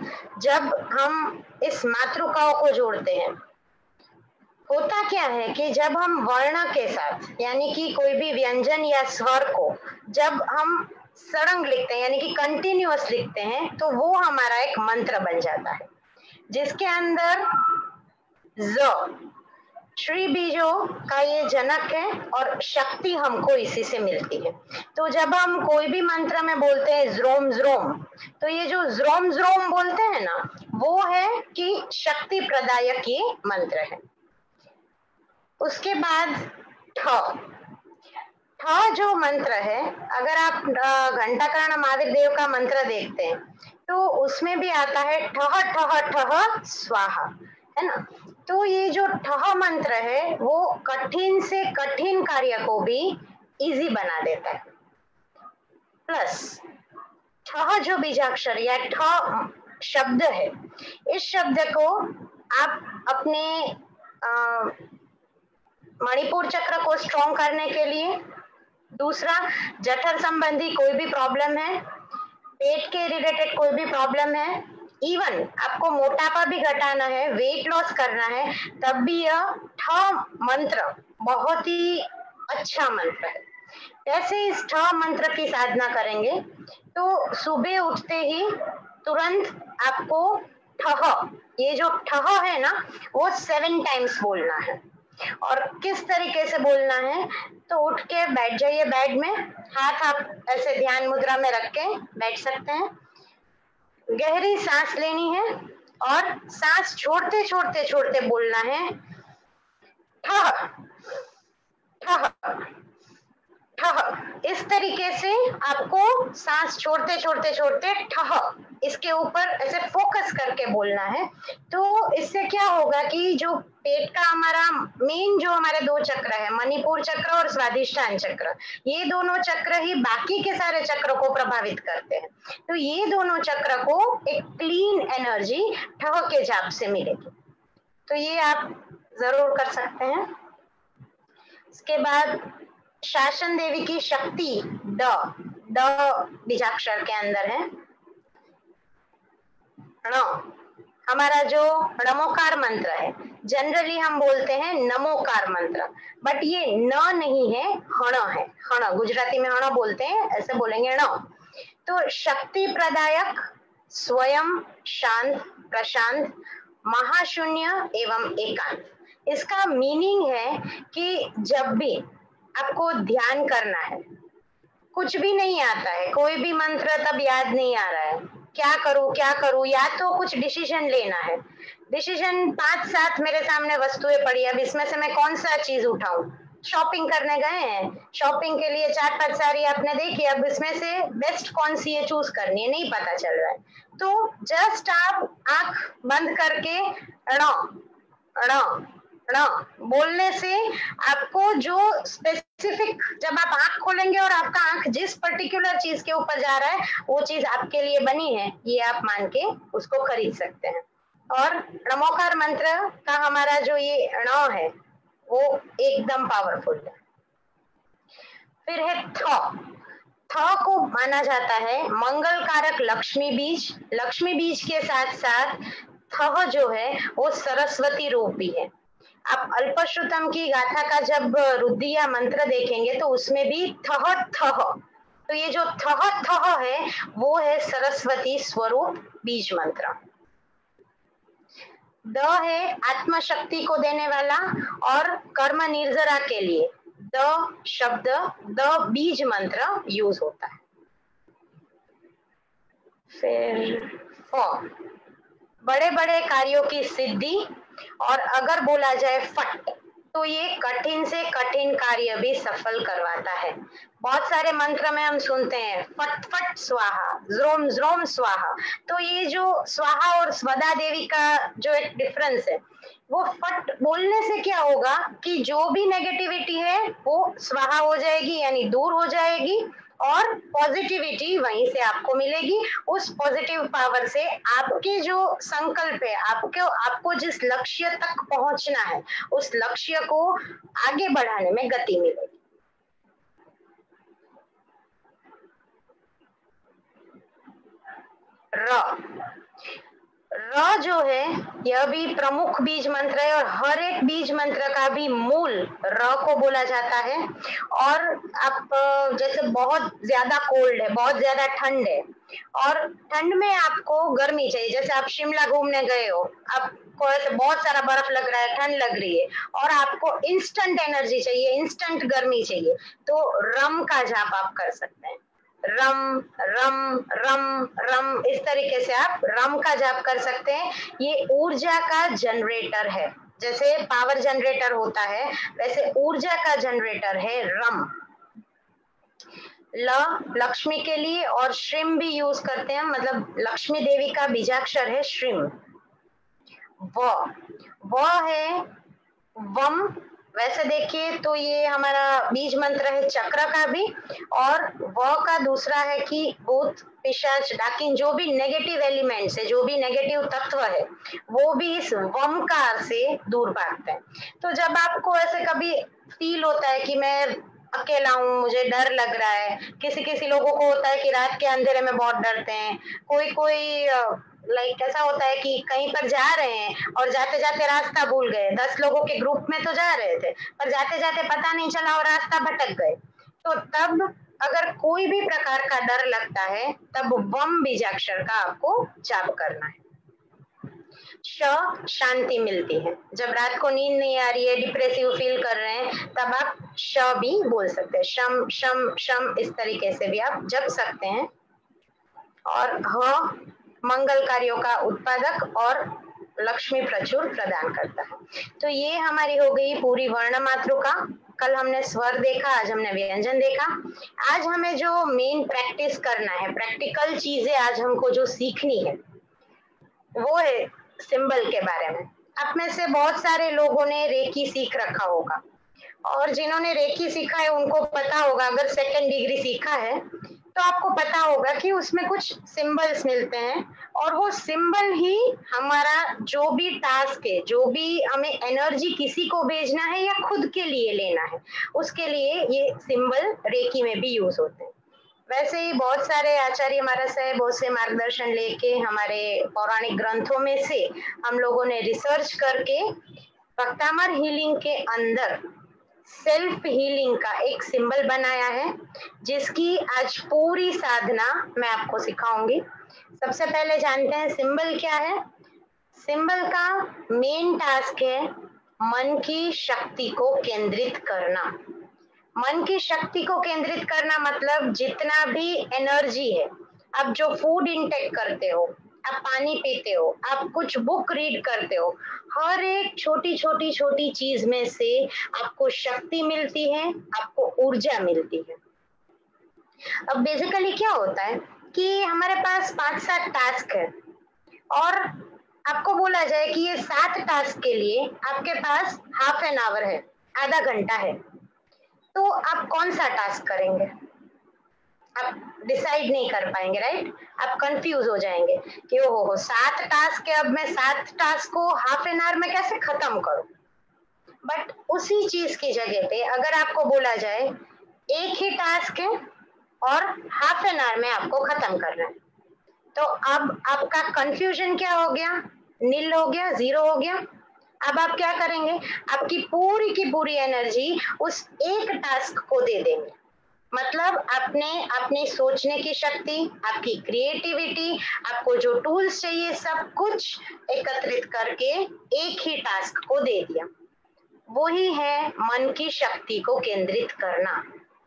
जब हम इस मातृकाओं को जोड़ते हैं, होता क्या है कि जब हम वर्ण के साथ यानी कि कोई भी व्यंजन या स्वर को जब हम सड़ंग लिखते हैं यानी कि कंटिन्यूअस लिखते हैं तो वो हमारा एक मंत्र बन जाता है, जिसके अंदर ज श्री बीजों का ये जनक है और शक्ति हमको इसी से मिलती है। तो जब हम कोई भी मंत्र में बोलते हैं ज्रोम ज्रोम, तो ये जो ज्रोम ज्रोम बोलते हैं ना, वो है कि शक्ति प्रदायक ये मंत्र है। उसके बाद ठ जो मंत्र है, अगर आप घंटाकर्ण महावीर देव का मंत्र देखते हैं तो उसमें भी आता है ठह ठह ठह स्वाहा, है ना। तो ये जो ठह मंत्र है वो कठिन से कठिन कार्य को भी इजी बना देता है। प्लस ठह जो बीजाक्षर या ठ शब्द है, इस शब्द को आप अपने मणिपुर चक्र को स्ट्रॉन्ग करने के लिए, दूसरा जठर संबंधी कोई भी प्रॉब्लम है, पेट के रिलेटेड कोई भी प्रॉब्लम है, इवन आपको मोटापा भी घटाना है, वेट लॉस करना है, तब भी यह ठ मंत्र बहुत ही अच्छा मंत्र है। कैसे इस ठ मंत्र की साधना करेंगे, तो सुबह उठते ही तुरंत आपको ठह, ये जो ठह है ना, वो 7 टाइम्स बोलना है। और किस तरीके से बोलना है, तो उठ के बैठ जाइए बेड में, हाथ आप ऐसे ध्यान मुद्रा में रख के बैठ सकते हैं, गहरी सांस लेनी है और सांस छोड़ते छोड़ते छोड़ते बोलना है ठह ठह ठह। इस तरीके से आपको सांस छोड़ते छोड़ते छोड़ते ठह, इसके ऊपर ऐसे फोकस करके बोलना है। तो इससे क्या होगा कि जो पेट का हमारा मेन जो हमारे 2 चक्र है, मणिपुर चक्र और स्वादिष्ठान चक्र, ये दोनों चक्र ही बाकी के सारे चक्र को प्रभावित करते हैं। तो ये दोनों चक्र को एक क्लीन एनर्जी ठह के जाप से मिलेगी। तो ये आप जरूर कर सकते हैं। इसके बाद शासन देवी की शक्ति ड बीजाक्षर के अंदर है। हमारा जो नमोकार मंत्र है, जनरली हम बोलते हैं नमोकार मंत्र, बट ये न नहीं है, हण है। हण गुजराती में हण बोलते हैं, ऐसे बोलेंगे ण। तो शक्ति प्रदायक, स्वयं शांत, प्रशांत, महाशून्य एवं एकांत। इसका मीनिंग है कि जब भी आपको ध्यान करना है, कुछ भी नहीं आता है, कोई भी मंत्र तब याद नहीं आ रहा है, क्या करूं, या तो कुछ डिसीजन लेना है, डिसीजन 5-7 मेरे सामने वस्तुएं पड़ी, अब इसमें से मैं कौन सा चीज उठाऊं। शॉपिंग करने गए हैं, शॉपिंग के लिए 4-5 साड़ी आपने देखी, अब इसमें से बेस्ट कौन सी है चूज करनी है, नहीं पता चल रहा है। तो जस्ट आप आंख बंद करके बोलने से आपको जो स्पेसिफिक, जब आप आंख खोलेंगे और आपका आंख जिस पर्टिकुलर चीज के ऊपर जा रहा है वो चीज आपके लिए बनी है, ये आप मान के उसको खरीद सकते हैं। और नमोकार मंत्र का हमारा जो ये ण है वो एकदम पावरफुल है। फिर है थ को माना जाता है मंगल कारक लक्ष्मी बीज। लक्ष्मी बीज के साथ साथ थ जो है वो सरस्वती रूप भी है। आप अल्पश्रुतम की गाथा का जब रुद्रिया मंत्र देखेंगे तो उसमें भी थह थह, तो ये जो थह थह है वो है सरस्वती स्वरूप बीज मंत्र। द है आत्मशक्ति को देने वाला और कर्म निर्जरा के लिए द शब्द, द बीज मंत्र यूज होता है। फिर बड़े बड़े कार्यों की सिद्धि, और अगर बोला जाए फट, तो ये कठिन से कठिन कार्य भी सफल करवाता है। बहुत सारे मंत्र में हम सुनते हैं फट फट स्वाहा, ज्रोम ज्रोम स्वाहा। तो ये जो स्वाहा और स्वदा देवी का जो एक डिफरेंस है, वो फट बोलने से क्या होगा कि जो भी नेगेटिविटी है वो स्वाहा हो जाएगी, यानी दूर हो जाएगी, और पॉजिटिविटी वहीं से आपको मिलेगी। उस पॉजिटिव पावर से आपके जो संकल्प है, आपको जिस लक्ष्य तक पहुंचना है, उस लक्ष्य को आगे बढ़ाने में गति मिलेगी। र जो है यह भी प्रमुख बीज मंत्र है, और हर एक बीज मंत्र का भी मूल र को बोला जाता है। और आप जैसे बहुत ज्यादा कोल्ड है, बहुत ज्यादा ठंड है, और ठंड में आपको गर्मी चाहिए, जैसे आप शिमला घूमने गए हो, आपको ऐसे बहुत सारा बर्फ लग रहा है, ठंड लग रही है, और आपको इंस्टेंट एनर्जी चाहिए, इंस्टेंट गर्मी चाहिए, तो रम का जाप आप कर सकते हैं। रम रम रम रम, इस तरीके से आप रम का जाप कर सकते हैं। ये ऊर्जा का जनरेटर है, जैसे पावर जनरेटर होता है वैसे ऊर्जा का जनरेटर है रम। ल लक्ष्मी के लिए, और श्रिम भी यूज करते हैं, मतलब लक्ष्मी देवी का बीजाक्षर है श्रिम। व है वम। वैसे देखिए तो ये हमारा बीज मंत्र है चक्र का भी, और व का दूसरा है कि भूत पिशाच डाकिन, जो भी नेगेटिव एलिमेंट्स है, जो भी नेगेटिव तत्व है, वो भी इस वमकार से दूर भागते हैं। तो जब आपको ऐसे कभी फील होता है कि मैं अकेला हूँ, मुझे डर लग रहा है, किसी लोगों को होता है कि रात के अंधेरे में बहुत डरते हैं, कोई लाइक ऐसा होता है कि कहीं पर जा रहे हैं और जाते जाते रास्ता भूल गए, 10 लोगों के ग्रुप में तो जा रहे थे, पर जाते जाते पता नहीं चला और रास्ता भटक गए। तो तब अगर कोई भी प्रकार का डर लगता है, तब वम बीजाक्षर का आपको जाप करना है। शांति मिलती है, जब रात को नींद नहीं आ रही है, डिप्रेसिव फील कर रहे हैं, तब आप श भी बोल सकते हैं, शम शम शम, इस तरीके से भी आप जप सकते हैं। और ह मंगल कार्यों का उत्पादक और लक्ष्मी प्रचुर प्रदान करता है। तो ये हमारी हो गई पूरी वर्ण मातृका। कल हमने स्वर देखा, आज हमने व्यंजन देखा। आज हमें जो मेन प्रैक्टिस करना है, प्रैक्टिकल चीजें आज हमको जो सीखनी है, वो है सिंबल के बारे में। आप में से बहुत सारे लोगों ने रेकी सीख रखा होगा, और जिन्होंने रेकी सीखा है उनको पता होगा, अगर सेकंड डिग्री सीखा है तो आपको पता होगा कि उसमें कुछ सिंबल्स मिलते हैं, और वो सिंबल ही हमारा जो भी टास्क है, जो भी हमें एनर्जी किसी को भेजना है या खुद के लिए लेना है, उसके लिए ये सिंबल रेकी में भी यूज होते हैं। वैसे ही बहुत सारे आचार्य महाराज साहब बहुत से मार्गदर्शन लेके हमारे पौराणिक ग्रंथों में से हम लोगों ने रिसर्च करके भक्तामर हीलिंग के अंदर सेल्फ हीलिंग का एक सिंबल बनाया है, जिसकी आज पूरी साधना मैं आपको सिखाऊंगी। सबसे पहले जानते हैं सिंबल क्या है। सिंबल का मेन टास्क है मन की शक्ति को केंद्रित करना। मन की शक्ति को केंद्रित करना मतलब जितना भी एनर्जी है, आप जो फूड इंटेक करते हो, आप पानी पीते हो, आप कुछ बुक रीड करते हो, हर एक छोटी छोटी छोटी चीज में से आपको शक्ति मिलती है, आपको ऊर्जा मिलती है। अब बेसिकली क्या होता है कि हमारे पास 5-7 टास्क है, और आपको बोला जाए कि ये 7 टास्क के लिए आपके पास हाफ एन आवर है, आधा घंटा है, तो आप कौन सा टास्क करेंगे? आप डिसाइड नहीं कर पाएंगे, राइट? आप कंफ्यूज हो जाएंगे कि ओहो 7 टास्क है, अब मैं 7 टास्क को हाफ एन आवर में कैसे खत्म करूं। बट उसी चीज की जगह पे अगर आपको बोला जाए एक ही टास्क है और हाफ एन आवर में आपको खत्म करना है, तो अब आपका कंफ्यूजन क्या हो गया? नील हो गया, जीरो हो गया। अब आप क्या करेंगे? आपकी पूरी की पूरी एनर्जी उस एक टास्क को दे देंगे। मतलब आपने अपनी सोचने की शक्ति, आपकी क्रिएटिविटी, आपको जो टूल्स चाहिए, सब कुछ एकत्रित करके एक ही टास्क को दे दिया। वही है मन की शक्ति को केंद्रित करना,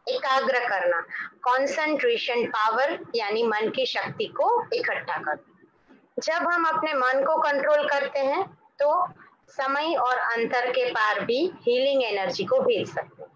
एकाग्र करना, कंसंट्रेशन पावर, यानी मन की शक्ति को इकट्ठा करना। जब हम अपने मन को कंट्रोल करते हैं तो समय और अंतर के पार भी हीलिंग एनर्जी को भेज सकते हैं।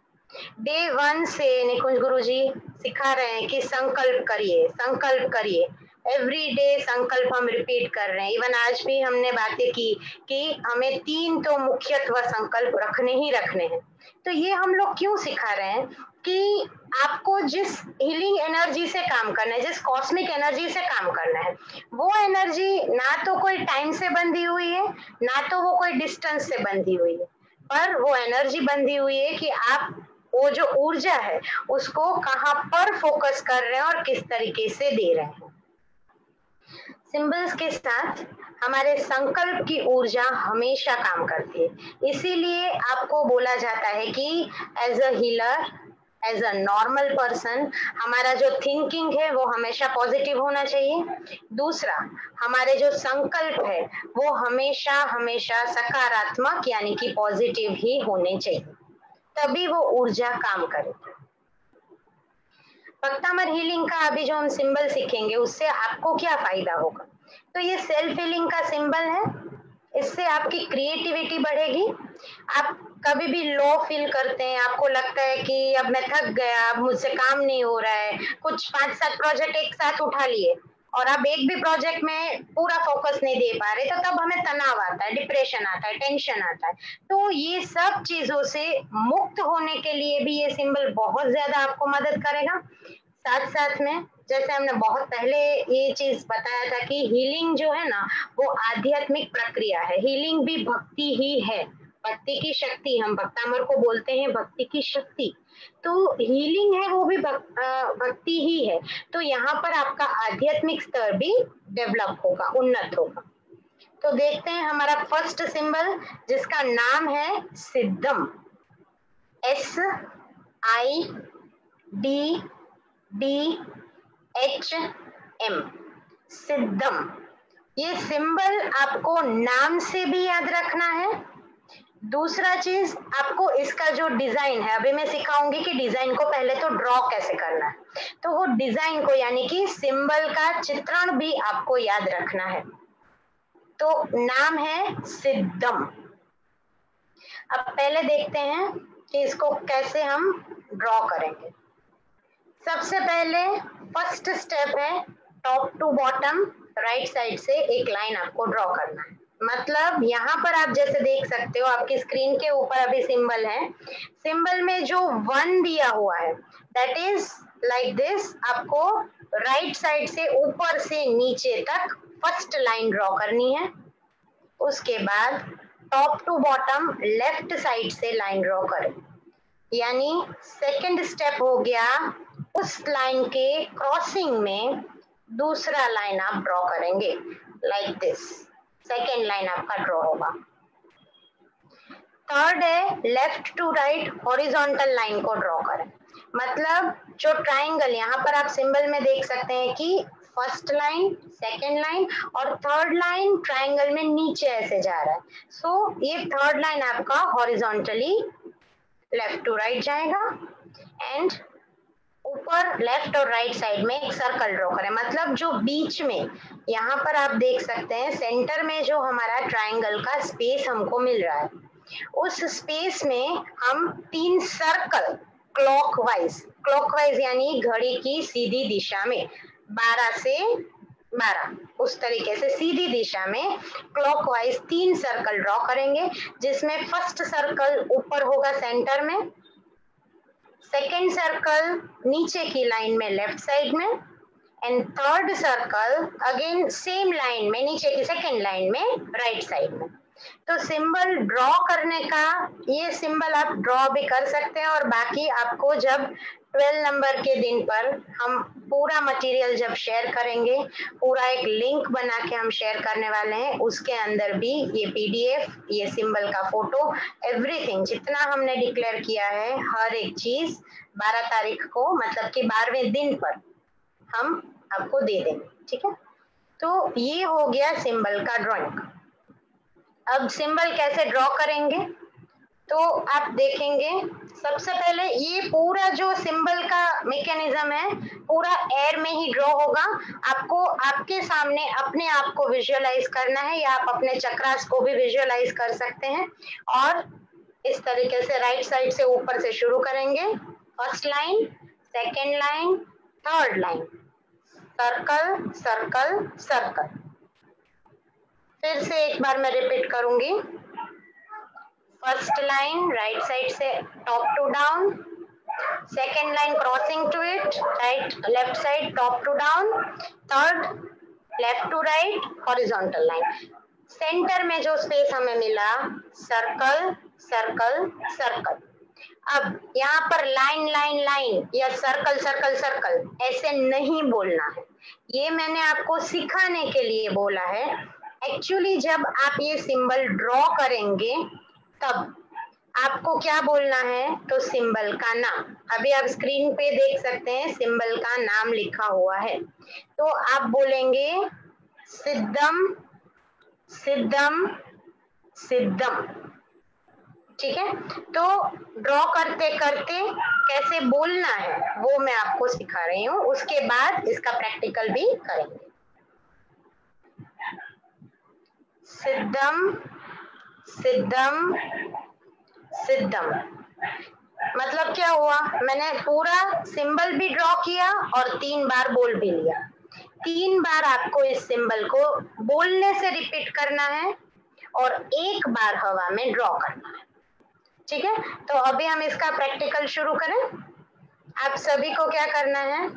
डे 1 से निकुंज गुरुजी सिखा रहे हैं कि संकल्प करिए, संकल्प करिए। एवरी डे संकल्प हम रिपीट कर रहे हैं। इवन आज भी हमने बातें की कि हमें 3 तो मुख्यत्व संकल्प रखने ही रखने हैं। तो ये हम लोग क्यों सिखा रहे हैं कि आपको जिस हीलिंग एनर्जी से काम करना है, जिस कॉस्मिक एनर्जी से काम करना है, वो एनर्जी ना तो कोई टाइम से बंधी हुई है, ना तो वो कोई डिस्टेंस से बंधी हुई है, पर वो एनर्जी बंधी हुई है कि आप वो जो ऊर्जा है उसको कहाँ पर फोकस कर रहे हैं और किस तरीके से दे रहे हैं। सिंबल्स के साथ हमारे संकल्प की ऊर्जा हमेशा काम करती है। इसीलिए आपको बोला जाता है कि as a healer, as a normal person, हमारा जो थिंकिंग है वो हमेशा पॉजिटिव होना चाहिए। दूसरा, हमारे जो संकल्प है वो हमेशा हमेशा सकारात्मक यानी कि पॉजिटिव ही होने चाहिए, तभी वो ऊर्जा काम करेगी। भक्तामर हीलिंग का अभी जो हम सिंबल सीखेंगे उससे आपको क्या फायदा होगा? तो ये सेल्फ हीलिंग का सिंबल है। इससे आपकी क्रिएटिविटी बढ़ेगी। आप कभी भी लो फील करते हैं, आपको लगता है कि अब मैं थक गया, अब मुझसे काम नहीं हो रहा है, कुछ 5-7 प्रोजेक्ट एक साथ उठा लिए और अब एक भी प्रोजेक्ट में पूरा फोकस नहीं दे पा रहे, तो तब हमें तनाव आता है, डिप्रेशन आता है, टेंशन आता है। तो ये सब चीजों से मुक्त होने के लिए भी ये सिंबल बहुत ज्यादा आपको मदद करेगा। साथ साथ में जैसे हमने बहुत पहले ये चीज बताया था कि हीलिंग जो है ना वो आध्यात्मिक प्रक्रिया है। हीलिंग भी भक्ति ही है, भक्ति की शक्ति, हम भक्तामर को बोलते हैं भक्ति की शक्ति। तो हीलिंग है वो भी भक्ति ही है। तो यहाँ पर आपका आध्यात्मिक स्तर भी डेवलप होगा, उन्नत होगा। तो देखते हैं हमारा फर्स्ट सिंबल जिसका नाम है सिद्धम, SIDDHM, सिद्धम। ये सिंबल आपको नाम से भी याद रखना है। दूसरा चीज, आपको इसका जो डिजाइन है, अभी मैं सिखाऊंगी कि डिजाइन को पहले तो ड्रॉ कैसे करना है, तो वो डिजाइन को यानी कि सिंबल का चित्रण भी आपको याद रखना है। तो नाम है सिद्धम। अब पहले देखते हैं कि इसको कैसे हम ड्रॉ करेंगे। सबसे पहले फर्स्ट स्टेप है top to bottom right side से एक लाइन आपको ड्रॉ करना है। मतलब यहाँ पर आप जैसे देख सकते हो, आपकी स्क्रीन के ऊपर अभी सिंबल है, सिंबल में जो 1 दिया हुआ है दैट इज लाइक दिस। आपको राइट साइड से ऊपर से नीचे तक फर्स्ट लाइन ड्रॉ करनी है। उसके बाद top to bottom left side से लाइन ड्रॉ करें, यानी सेकंड स्टेप हो गया उस लाइन के क्रॉसिंग में दूसरा लाइन आप ड्रॉ करेंगे लाइक दिस। सेकंड लाइन आपका ड्रॉ होगा। थर्ड है left to right horizontal line को ड्रॉ करें। मतलब जो ट्राइंगल यहाँ पर आप सिंबल में देख सकते हैं कि फर्स्ट लाइन, सेकेंड लाइन और थर्ड लाइन ट्राइंगल में नीचे ऐसे जा रहा है। सो ये थर्ड लाइन आपका हॉरिजॉन्टली लेफ्ट टू राइट जाएगा एंड ऊपर लेफ्ट और राइट साइड में एक सर्कल ड्रॉ करें। मतलब जो बीच में यहाँ पर आप देख सकते हैं सेंटर में जो हमारा ट्राइंगल का स्पेस हमको मिल रहा है, उस स्पेस में हम 3 सर्कल क्लॉकवाइज यानी घड़ी की सीधी दिशा में 12 से 12 उस तरीके से सीधी दिशा में क्लॉकवाइज 3 सर्कल ड्रॉ करेंगे, जिसमें फर्स्ट सर्कल ऊपर होगा सेंटर में, सेकेंड सर्कल नीचे की लाइन में लेफ्ट साइड में and third circle again same line में नीचे की सेकेंड लाइन में राइट साइड में। तो सिंबल ड्रॉ करने का ये सिंबल आप ड्रॉ भी कर सकते हैं और बाकी आपको जब 12 नंबर के दिन पर हम पूरा मटेरियल जब शेयर करेंगे, पूरा एक लिंक बना के हम शेयर करने वाले हैं, उसके अंदर भी ये PDF, ये सिंबल का फोटो, एवरीथिंग जितना हमने डिक्लेयर किया है हर एक चीज 12 तारीख को मतलब कि 12वें दिन पर हम आपको दे देंगे। ठीक है, तो ये हो गया सिंबल का ड्राइंग। अब सिंबल कैसे ड्रॉ करेंगे? तो आप देखेंगे सबसे पहले ये पूरा जो सिंबल का मैकेनिज्म है पूरा एयर में ही ड्रॉ होगा। आपको आपके सामने अपने आप को विजुअलाइज करना है या आप अपने चक्रास को भी विजुअलाइज कर सकते हैं। और इस तरीके से राइट साइड से ऊपर से शुरू करेंगे। First line, second line, third line, circle circle circle. फिर से एक बार मैं रिपीट करूंगी। फर्स्ट लाइन राइट साइड से top to down, second line crossing to it, right left side top to down, third left to right horizontal line. Centre में जो space हमें मिला सर्कल सर्कल सर्कल। अब यहाँ पर लाइन लाइन लाइन या circle circle circle ऐसे नहीं बोलना है, ये मैंने आपको सिखाने के लिए बोला है। एक्चुअली जब आप ये सिंबल ड्रॉ करेंगे तब आपको क्या बोलना है, तो सिंबल का नाम। अभी आप स्क्रीन पे देख सकते हैं सिंबल का नाम लिखा हुआ है। तो आप बोलेंगे सिद्धम सिद्धम सिद्धम। ठीक है, तो ड्रॉ करते करते कैसे बोलना है वो मैं आपको सिखा रही हूँ, उसके बाद इसका प्रैक्टिकल भी करेंगे। सिद्धम सिद्धम सिद्धम मतलब क्या हुआ, मैंने पूरा सिंबल भी ड्रॉ किया और 3 बार बोल भी लिया। 3 बार आपको इस सिंबल को बोलने से रिपीट करना है और 1 बार हवा में ड्रॉ करना है। ठीक है, तो अभी हम इसका प्रैक्टिकल शुरू करें। आप सभी को क्या करना है,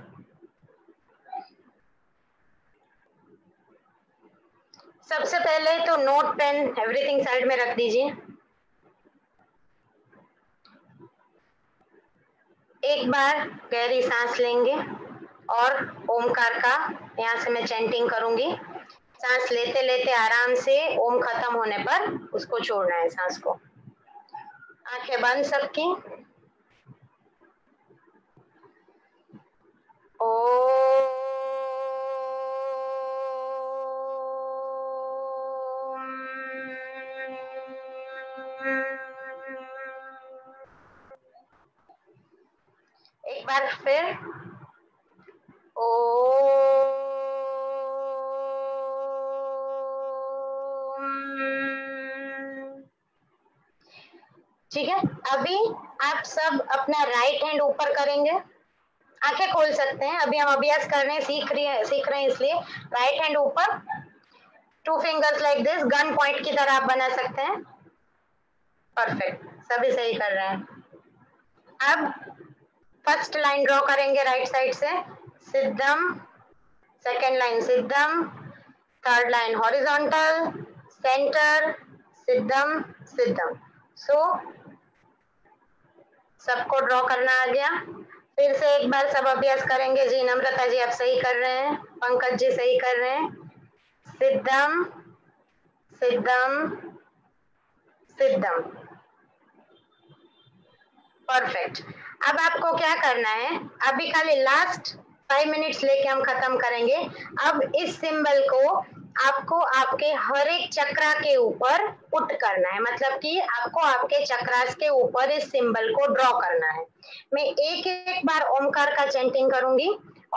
सबसे पहले तो नोट पेन एवरीथिंग साइड में रख दीजिए। एक बार गहरी सांस लेंगे और ओमकार का यहाँ से मैं चैंटिंग करूंगी। सांस लेते लेते आराम से ओम खत्म होने पर उसको छोड़ना है सांस को। आंखें बंद सबकी। एक बार फिर ठीक है, अभी आप सब अपना राइट हैंड ऊपर करेंगे, आंखें खोल सकते हैं। अभी हम अभ्यास कर रहे हैं, सीख रहे हैं इसलिए राइट हैंड ऊपर, 2 fingers like this, gun point की तरह आप बना सकते हैं। परफेक्ट, सभी सही कर रहे हैं। अब फर्स्ट लाइन ड्रॉ करेंगे राइट साइड से, सिद्धम, सेकेंड लाइन सिद्धम, थर्ड लाइन हॉरिजॉन्टल, सेंटर सिद्धम सिद्धम। सो सबको ड्रॉ करना आ गया। फिर से एक बार सब अभ्यास करेंगे। जी नम्रता जी आप सही कर रहे हैं, पंकज जी सही कर रहे हैं। सिद्धम सिद्धम सिद्धम, परफेक्ट। अब आपको क्या करना है, अभी खाली लास्ट 5 मिनट्स लेके हम खत्म करेंगे। अब इस सिंबल को आपको आपके हर एक चक्रा के ऊपर पुट करना है, मतलब कि आपको आपके चक्रास के ऊपर इस सिंबल को ड्रॉ करना है। मैं एक एक बार ओमकार का चैंटिंग करूंगी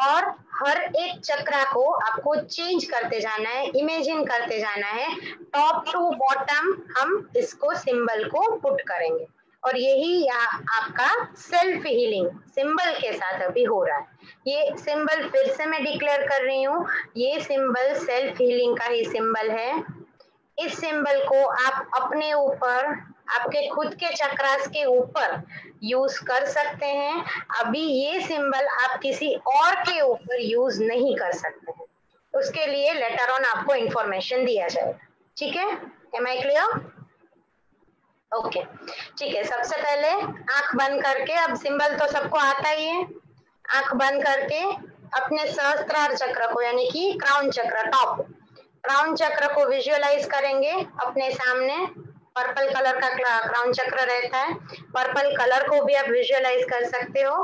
और हर एक चक्रा को आपको चेंज करते जाना है, इमेजिन करते जाना है। टॉप टू बॉटम हम इसको सिंबल को पुट करेंगे और यही आपका सेल्फ हीलिंग सिंबल के साथ अभी हो रहा है। ये सिंबल फिर से मैं डिक्लेयर कर रही हूँ, ये सिंबल सेल्फ हीलिंग का ही सिंबल है। इस सिंबल को आप अपने ऊपर, आपके खुद के चक्रास के ऊपर यूज कर सकते हैं। अभी ये सिंबल आप किसी और के ऊपर यूज नहीं कर सकते हैं, उसके लिए लेटर ऑन आपको इंफॉर्मेशन दिया जाएगा। ठीक है, एम आई क्लियर? ओके, ठीक है। सबसे पहले आंख बंद करके, अब सिंबल तो सबको आता ही है, आंख बंद करके अपने सहस्त्रार चक्र को यानी कि क्राउन चक्र, टॉप क्राउन चक्र को विजुअलाइज करेंगे अपने सामने। पर्पल कलर का क्राउन चक्र रहता है, पर्पल कलर को भी आप विजुअलाइज कर सकते हो।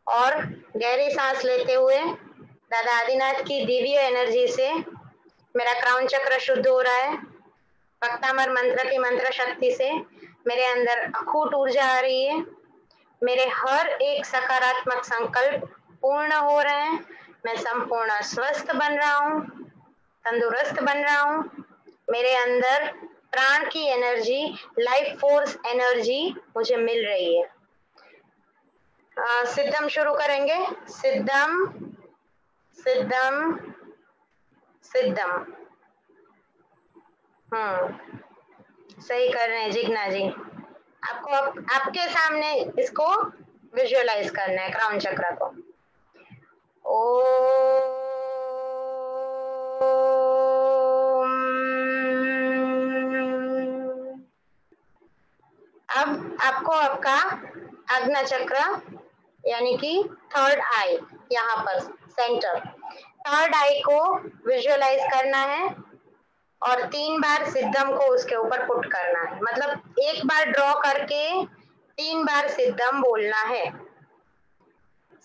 और गहरी सांस लेते हुए दादा आदिनाथ की दिव्य एनर्जी से मेरा क्राउन चक्र शुद्ध हो रहा है। भक्तामर मंत्र की मंत्र शक्ति से मेरे अंदर अखूट ऊर्जा आ रही है। मेरे हर एक सकारात्मक संकल्प पूर्ण हो रहे हैं। मैं संपूर्ण स्वस्थ बन रहा हूँ, तंदुरुस्त बन रहा हूँ। मेरे अंदर प्राण की एनर्जी, लाइफ फोर्स एनर्जी मुझे मिल रही है। सिद्धम शुरू करेंगे। सिद्धम सिद्धम सिद्धम। सही कर रहे हैं जिग्ना जी। आपको आपके सामने इसको विजुअलाइज करना है, क्राउन चक्र को। अब आपको आपका आज्ञा चक्र यानी कि थर्ड आई, यहाँ पर सेंटर थर्ड आई को विजुअलाइज करना है और 3 बार सिद्धम को उसके ऊपर पुट करना है। मतलब एक बार ड्रॉ करके 3 बार सिद्धम बोलना है।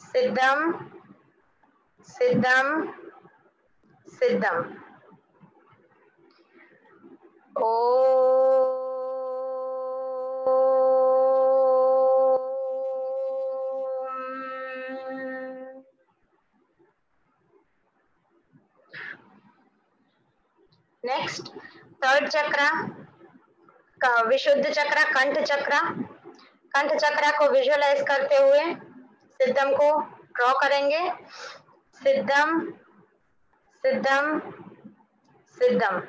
सिद्धम सिद्धम सिद्धम। नेक्स्ट थर्ड चक्र, विशुद्ध चक्र, कंठ चक्र। कंठ चक्र को विजुअलाइज करते हुए सिद्धम को ड्रॉ करेंगे। सिद्धम सिद्धम सिद्धम।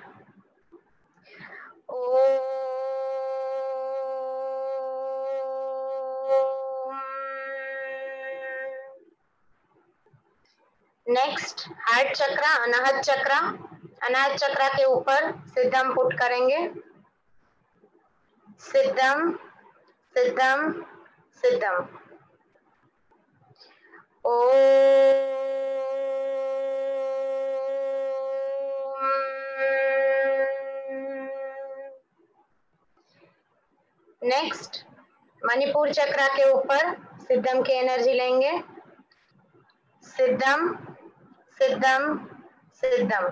नेक्स्ट हार्ट चक्र, अनाहत चक्र। अनाहत चक्र के ऊपर सिद्धम पुट करेंगे। सिद्धम सिद्धम सिद्धम। नेक्स्ट मणिपुर चक्र के ऊपर सिद्धम की एनर्जी लेंगे। सिद्धम सिद्धम सिद्धम।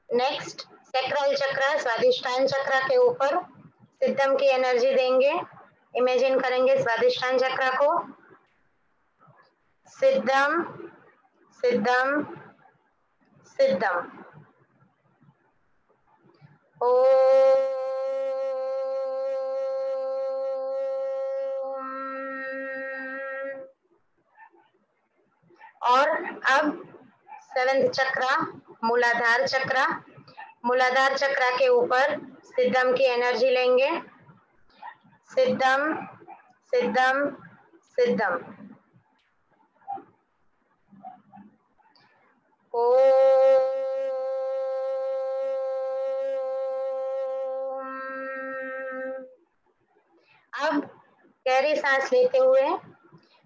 नेक्स्ट सैक्रल चक्र, स्वादिष्टान चक्र के ऊपर सिद्धम की एनर्जी देंगे। इमेजिन करेंगे स्वादिष्टान चक्र को। सिद्धम सिद्धम सिद्धम। और अब 7th चक्र, मूलाधार चक्र। मूलाधार चक्र के ऊपर सिद्धम की एनर्जी लेंगे। सिद्धम सिद्धम सिद्धम। अब गहरी सांस लेते हुए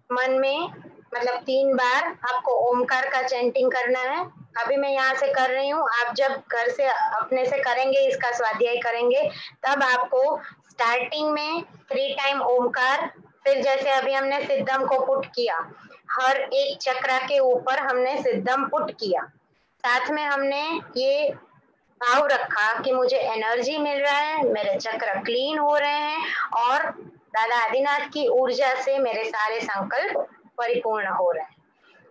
मन में मतलब 3 बार आपको ओमकार का चैंटिंग करना है। अभी मैं यहाँ से कर रही हूँ, आप जब घर से अपने से करेंगे, इसका स्वाध्याय करेंगे, तब आपको स्टार्टिंग में 3 टाइम ओमकार, फिर जैसे अभी हमने सिद्धम को पुट किया, हर एक चक्र के ऊपर हमने सिद्धम पुट किया। साथ में हमने ये भाव रखा कि मुझे एनर्जी मिल रहा है, मेरे चक्र क्लीन हो रहे हैं और दादा आदिनाथ की ऊर्जा से मेरे सारे संकल्प परिपूर्ण हो रहे हैं।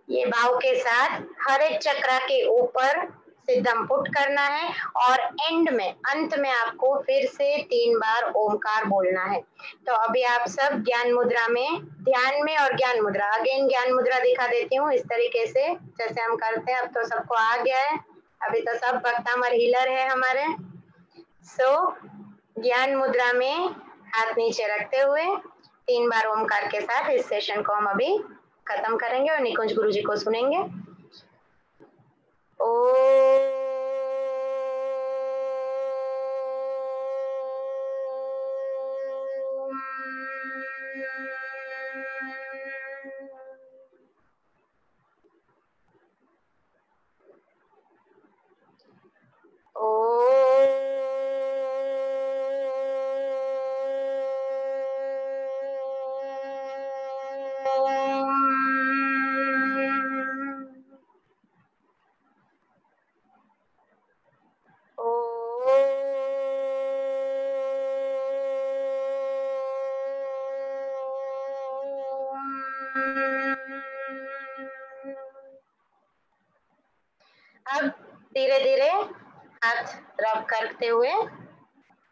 ये भाव के साथ हर एक चक्र के ऊपर सिद्धम पुट करना है और एंड में, अंत में आपको फिर से 3 बार ओमकार बोलना है। तो अभी आप सब ज्ञान मुद्रा में, ध्यान में और ज्ञान मुद्रा, अगेन ज्ञान मुद्रा दिखा देती हूँ इस तरीके से जैसे हम करते हैं। अब तो सबको आ गया है, अभी तो सब भक्तामर हीलर है हमारे। ज्ञान मुद्रा में हाथ नीचे रखते हुए 3 बार ओमकार के साथ इस सेशन को हम अभी खत्म करेंगे और निकुंज गुरु जी को सुनेंगे। ओ अब धीरे धीरे हाथ रब करते हुए,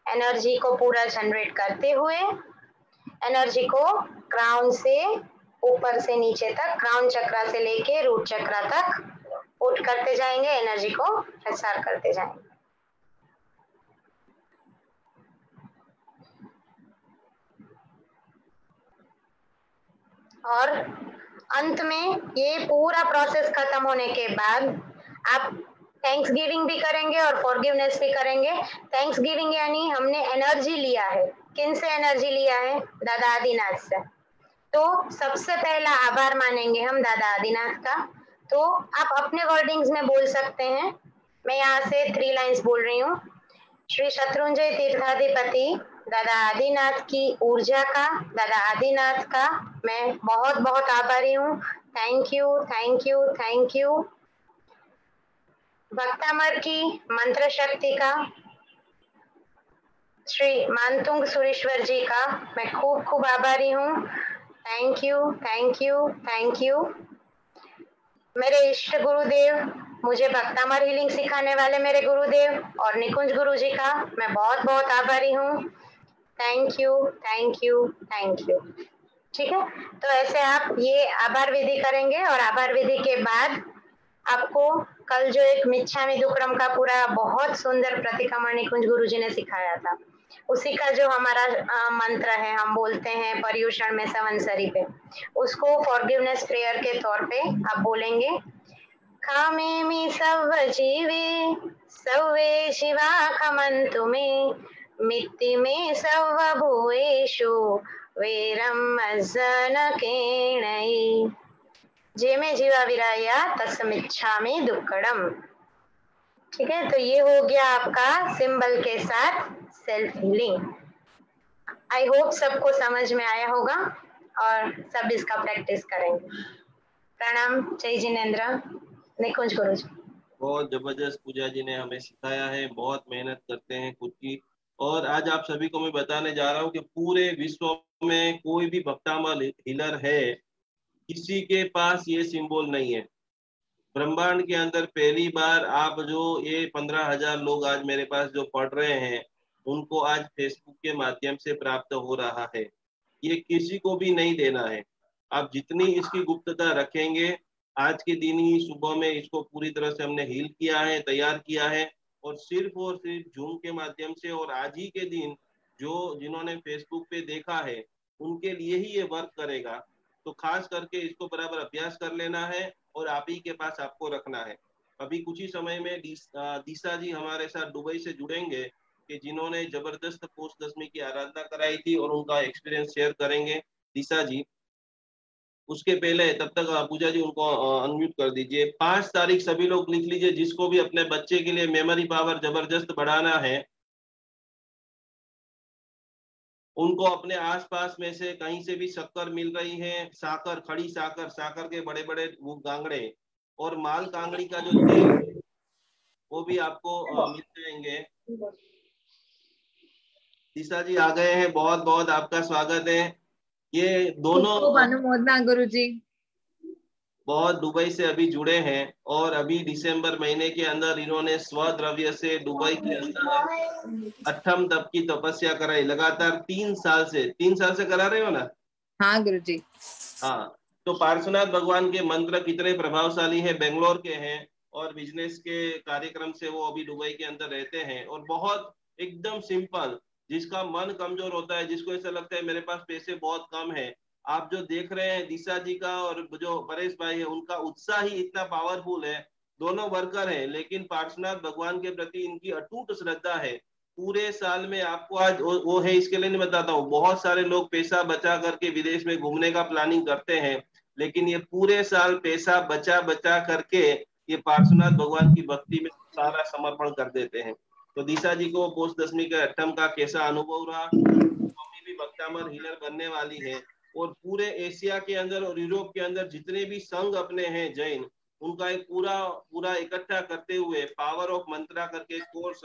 एनर्जी को पूरा जनरेट करते हुए, एनर्जी को क्राउन से ऊपर से नीचे तक, क्राउन चक्रा से लेके रूट चक्रा तक पुट करते जाएंगे, एनर्जी को प्रसार करते जाएंगे। और अंत में ये पूरा प्रोसेस खत्म होने के बाद आप थैंक्स गिविंग भी करेंगे और फॉरगिवनेस भी करेंगे। थैंक्स गिविंग यानी हमने एनर्जी लिया है। किन से एनर्जी लिया है? दादा आदिनाथ से। तो सबसे पहला आभार मानेंगे हम दादा आदिनाथ का। तो आप अपने वर्डिंग्स में बोल सकते हैं। मैं यहाँ से 3 लाइंस बोल रही हूँ। श्री शत्रुंजय तीर्थाधिपति दादा आदिनाथ की ऊर्जा का, दादा आदिनाथ का मैं बहुत बहुत आभारी हूँ। Thank you, thank you, thank you. Bhaktamar की मंत्र शक्ति का, श्री मानतुंग सुरेश्वर जी का मैं खूब खूब आभारी हूँ। Thank you, thank you, thank you. मेरे इष्ट गुरुदेव, मुझे भक्तामर हीलिंग सिखाने वाले मेरे गुरुदेव और निकुंज गुरु जी का मैं बहुत बहुत आभारी हूँ। Thank you, thank you, thank you. ठीक है, तो ऐसे आप ये आभार विधि करेंगे और आभार विधि के बाद आपको कल जो एक मिच्छामी दुक्कड़म का पूरा बहुत सुंदर प्रतिक्रमण निकुंज गुरु जी ने सिखाया था, उसी का जो हमारा मंत्र है, हम बोलते हैं पर्युषण में संवत्सरी पे, उसको फॉरगिवनेस प्रेयर के तौर पे आप बोलेंगे। खामेमि सव्व जीवे सव्वे शिवा खमन्तु मे मित्ति मे सव्व भूयेषु वेरम मज्जनकेणै जे में जीवा विराया तस्मिच्छामि दुक्कड़म। ठीक है, तो ये हो गया आपका सिंबल के साथ सेल्फ हीलिंग। आई होप सबको समझ में आया होगा और सब इसका प्रैक्टिस करेंगे। प्रणाम, जय जिनेंद्र, निकुंज गुरु जी। बहुत जबरदस्त पूजा जी ने हमें सिखाया है। बहुत मेहनत करते हैं खुद की। और आज आप सभी को मैं बताने जा रहा हूँ कि पूरे विश्व में कोई भी भक्तामल हीलर है, किसी के पास ये सिंबल नहीं है। ब्रह्मांड के अंदर पहली बार आप जो ये 15,000 लोग आज मेरे पास जो पढ़ रहे हैं, उनको आज फेसबुक के माध्यम से प्राप्त हो रहा है। ये किसी को भी नहीं देना है। आप जितनी इसकी गुप्तता रखेंगे, आज के दिन ही सुबह में इसको पूरी तरह से हमने हील किया है, तैयार किया है, और सिर्फ जूम के माध्यम से, और आज ही के दिन जो जिन्होंने फेसबुक पे देखा है उनके लिए ही ये वर्क करेगा। तो खास करके इसको बराबर अभ्यास कर लेना है और आप ही के पास आपको रखना है। अभी कुछ ही समय में दिशा जी हमारे साथ दुबई से जुड़ेंगे, कि जिन्होंने जबरदस्त पोष दशमी की आराधना कराई थी, और उनका एक्सपीरियंस शेयर करेंगे दिशा जी। उसके पहले तब तक पूजा जी उनको अनम्यूट कर दीजिए। 5 तारीख सभी लोग लिख लीजिए, जिसको भी अपने बच्चे के लिए मेमोरी पावर जबरदस्त बढ़ाना है, उनको अपने आसपास में से कहीं से भी शक्कर मिल रही है, साकर, खड़ी साकर, साकर के बड़े बड़े वो गांगड़े और माल कांगड़ी का जो तेल, वो भी आपको मिल जाएंगे। दिशा जी आ गए हैं, बहुत बहुत आपका स्वागत है। ये दोनों अनुमोदना गुरु जी, बहुत दुबई से अभी जुड़े हैं, और अभी दिसंबर महीने के अंदर इन्होंने स्वद्रव्य से दुबई के अंदर अठम तप की तपस्या कराई। लगातार 3 साल से करा रहे हो ना? हाँ गुरु जी। हाँ, तो पार्श्वनाथ भगवान के मंत्र कितने प्रभावशाली है। बेंगलोर के हैं और बिजनेस के कार्यक्रम से वो अभी दुबई के अंदर रहते हैं, और बहुत एकदम सिंपल, जिसका मन कमजोर होता है, जिसको ऐसा लगता है मेरे पास पैसे बहुत कम है, आप जो देख रहे हैं दिशा जी का और जो परेश भाई है, उनका उत्साह ही इतना पावरफुल है। दोनों वर्कर हैं, लेकिन पार्श्वनाथ भगवान के प्रति इनकी अटूट श्रद्धा है। पूरे साल में आपको आज वो है, इसके लिए नहीं बताता हूँ। बहुत सारे लोग पैसा बचा करके विदेश में घूमने का प्लानिंग करते हैं, लेकिन ये पूरे साल पैसा बचा बचा करके ये पार्श्वनाथ भगवान की भक्ति में सारा समर्पण कर देते हैं। तो दिशा जी को पोष दशमी के अष्टम का कैसा अनुभव रहा? मम्मी भी भक्तामर हीलर बनने वाली है, और पूरे एशिया के अंदर और यूरोप के अंदर जितने भी संघ अपने हैं जैन, उनका एक पूरा इकट्ठा करते हुए पावर ऑफ मंत्रा करके कोर्स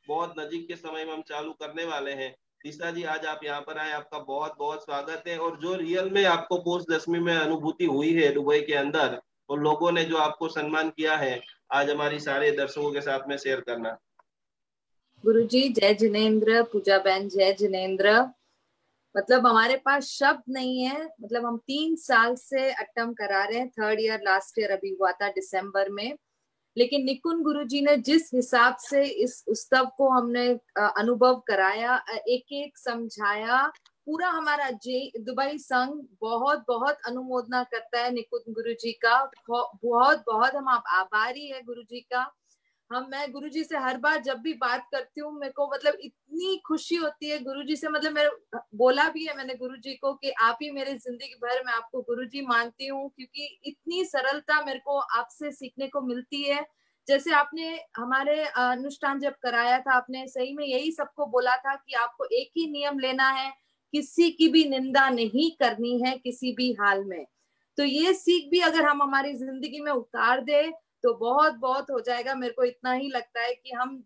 बहुत नजीक के समय में हम चालू करने वाले हैं। दिशा जी आज आप यहाँ पर आए, आपका बहुत बहुत स्वागत है। और जो रियल में आपको पोष दशमी में अनुभूति हुई है दुबई के अंदर, और लोगों ने जो आपको सम्मान किया है, आज हमारी सारे दर्शकों के साथ में शेयर करना। गुरुजी जय जिनेंद्र, पूजा बहन जय जिनेंद्र। मतलब हमारे पास शब्द नहीं है। मतलब हम 3 साल से अटेम्प्ट करा रहे हैं। 3rd ईयर लास्ट ईयर अभी हुआ था दिसंबर में। लेकिन निकुंज गुरुजी ने जिस हिसाब से इस उत्सव को हमने अनुभव कराया, एक एक समझाया, पूरा हमारा दुबई संघ बहुत बहुत अनुमोदना करता है निकुंज गुरुजी का। बहुत बहुत हम आभारी है गुरुजी का। मैं गुरुजी से हर बार जब भी बात करती हूँ मेरे को मतलब इतनी खुशी होती है गुरुजी से। मतलब मैं बोला भी है मैंने गुरुजी को कि आप ही मेरे जिंदगी भर मैं आपको गुरुजी मानती हूँ, क्योंकि इतनी सरलता मेरे को आपसे सीखने को मिलती है। जैसे आपने हमारे अनुष्ठान जब कराया था, आपने सही में यही सबको बोला था कि आपको एक ही नियम लेना है, किसी की भी निंदा नहीं करनी है किसी भी हाल में। तो ये सीख भी अगर हम हमारी जिंदगी में उतार दे तो बहुत बहुत हो जाएगा। मेरे को इतना ही लगता है कि हम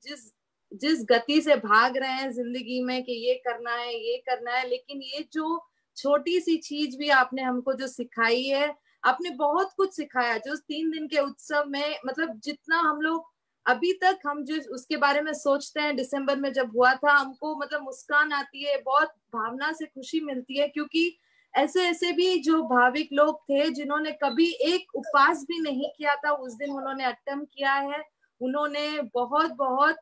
जिस गति से भाग रहे हैं जिंदगी में कि ये करना है ये करना है, लेकिन ये जो छोटी सी चीज भी आपने हमको जो सिखाई है, आपने बहुत कुछ सिखाया। जो 3 दिन के उत्सव में मतलब जितना हम लोग अभी तक हम जो उसके बारे में सोचते हैं, दिसंबर में जब हुआ था हमको मतलब मुस्कान आती है, बहुत भावना से खुशी मिलती है। क्योंकि ऐसे ऐसे भी जो भाविक लोग थे जिन्होंने कभी एक उपवास भी नहीं किया था, उस दिन उन्होंने अटेम्प्ट किया है। उन्होंने बहुत बहुत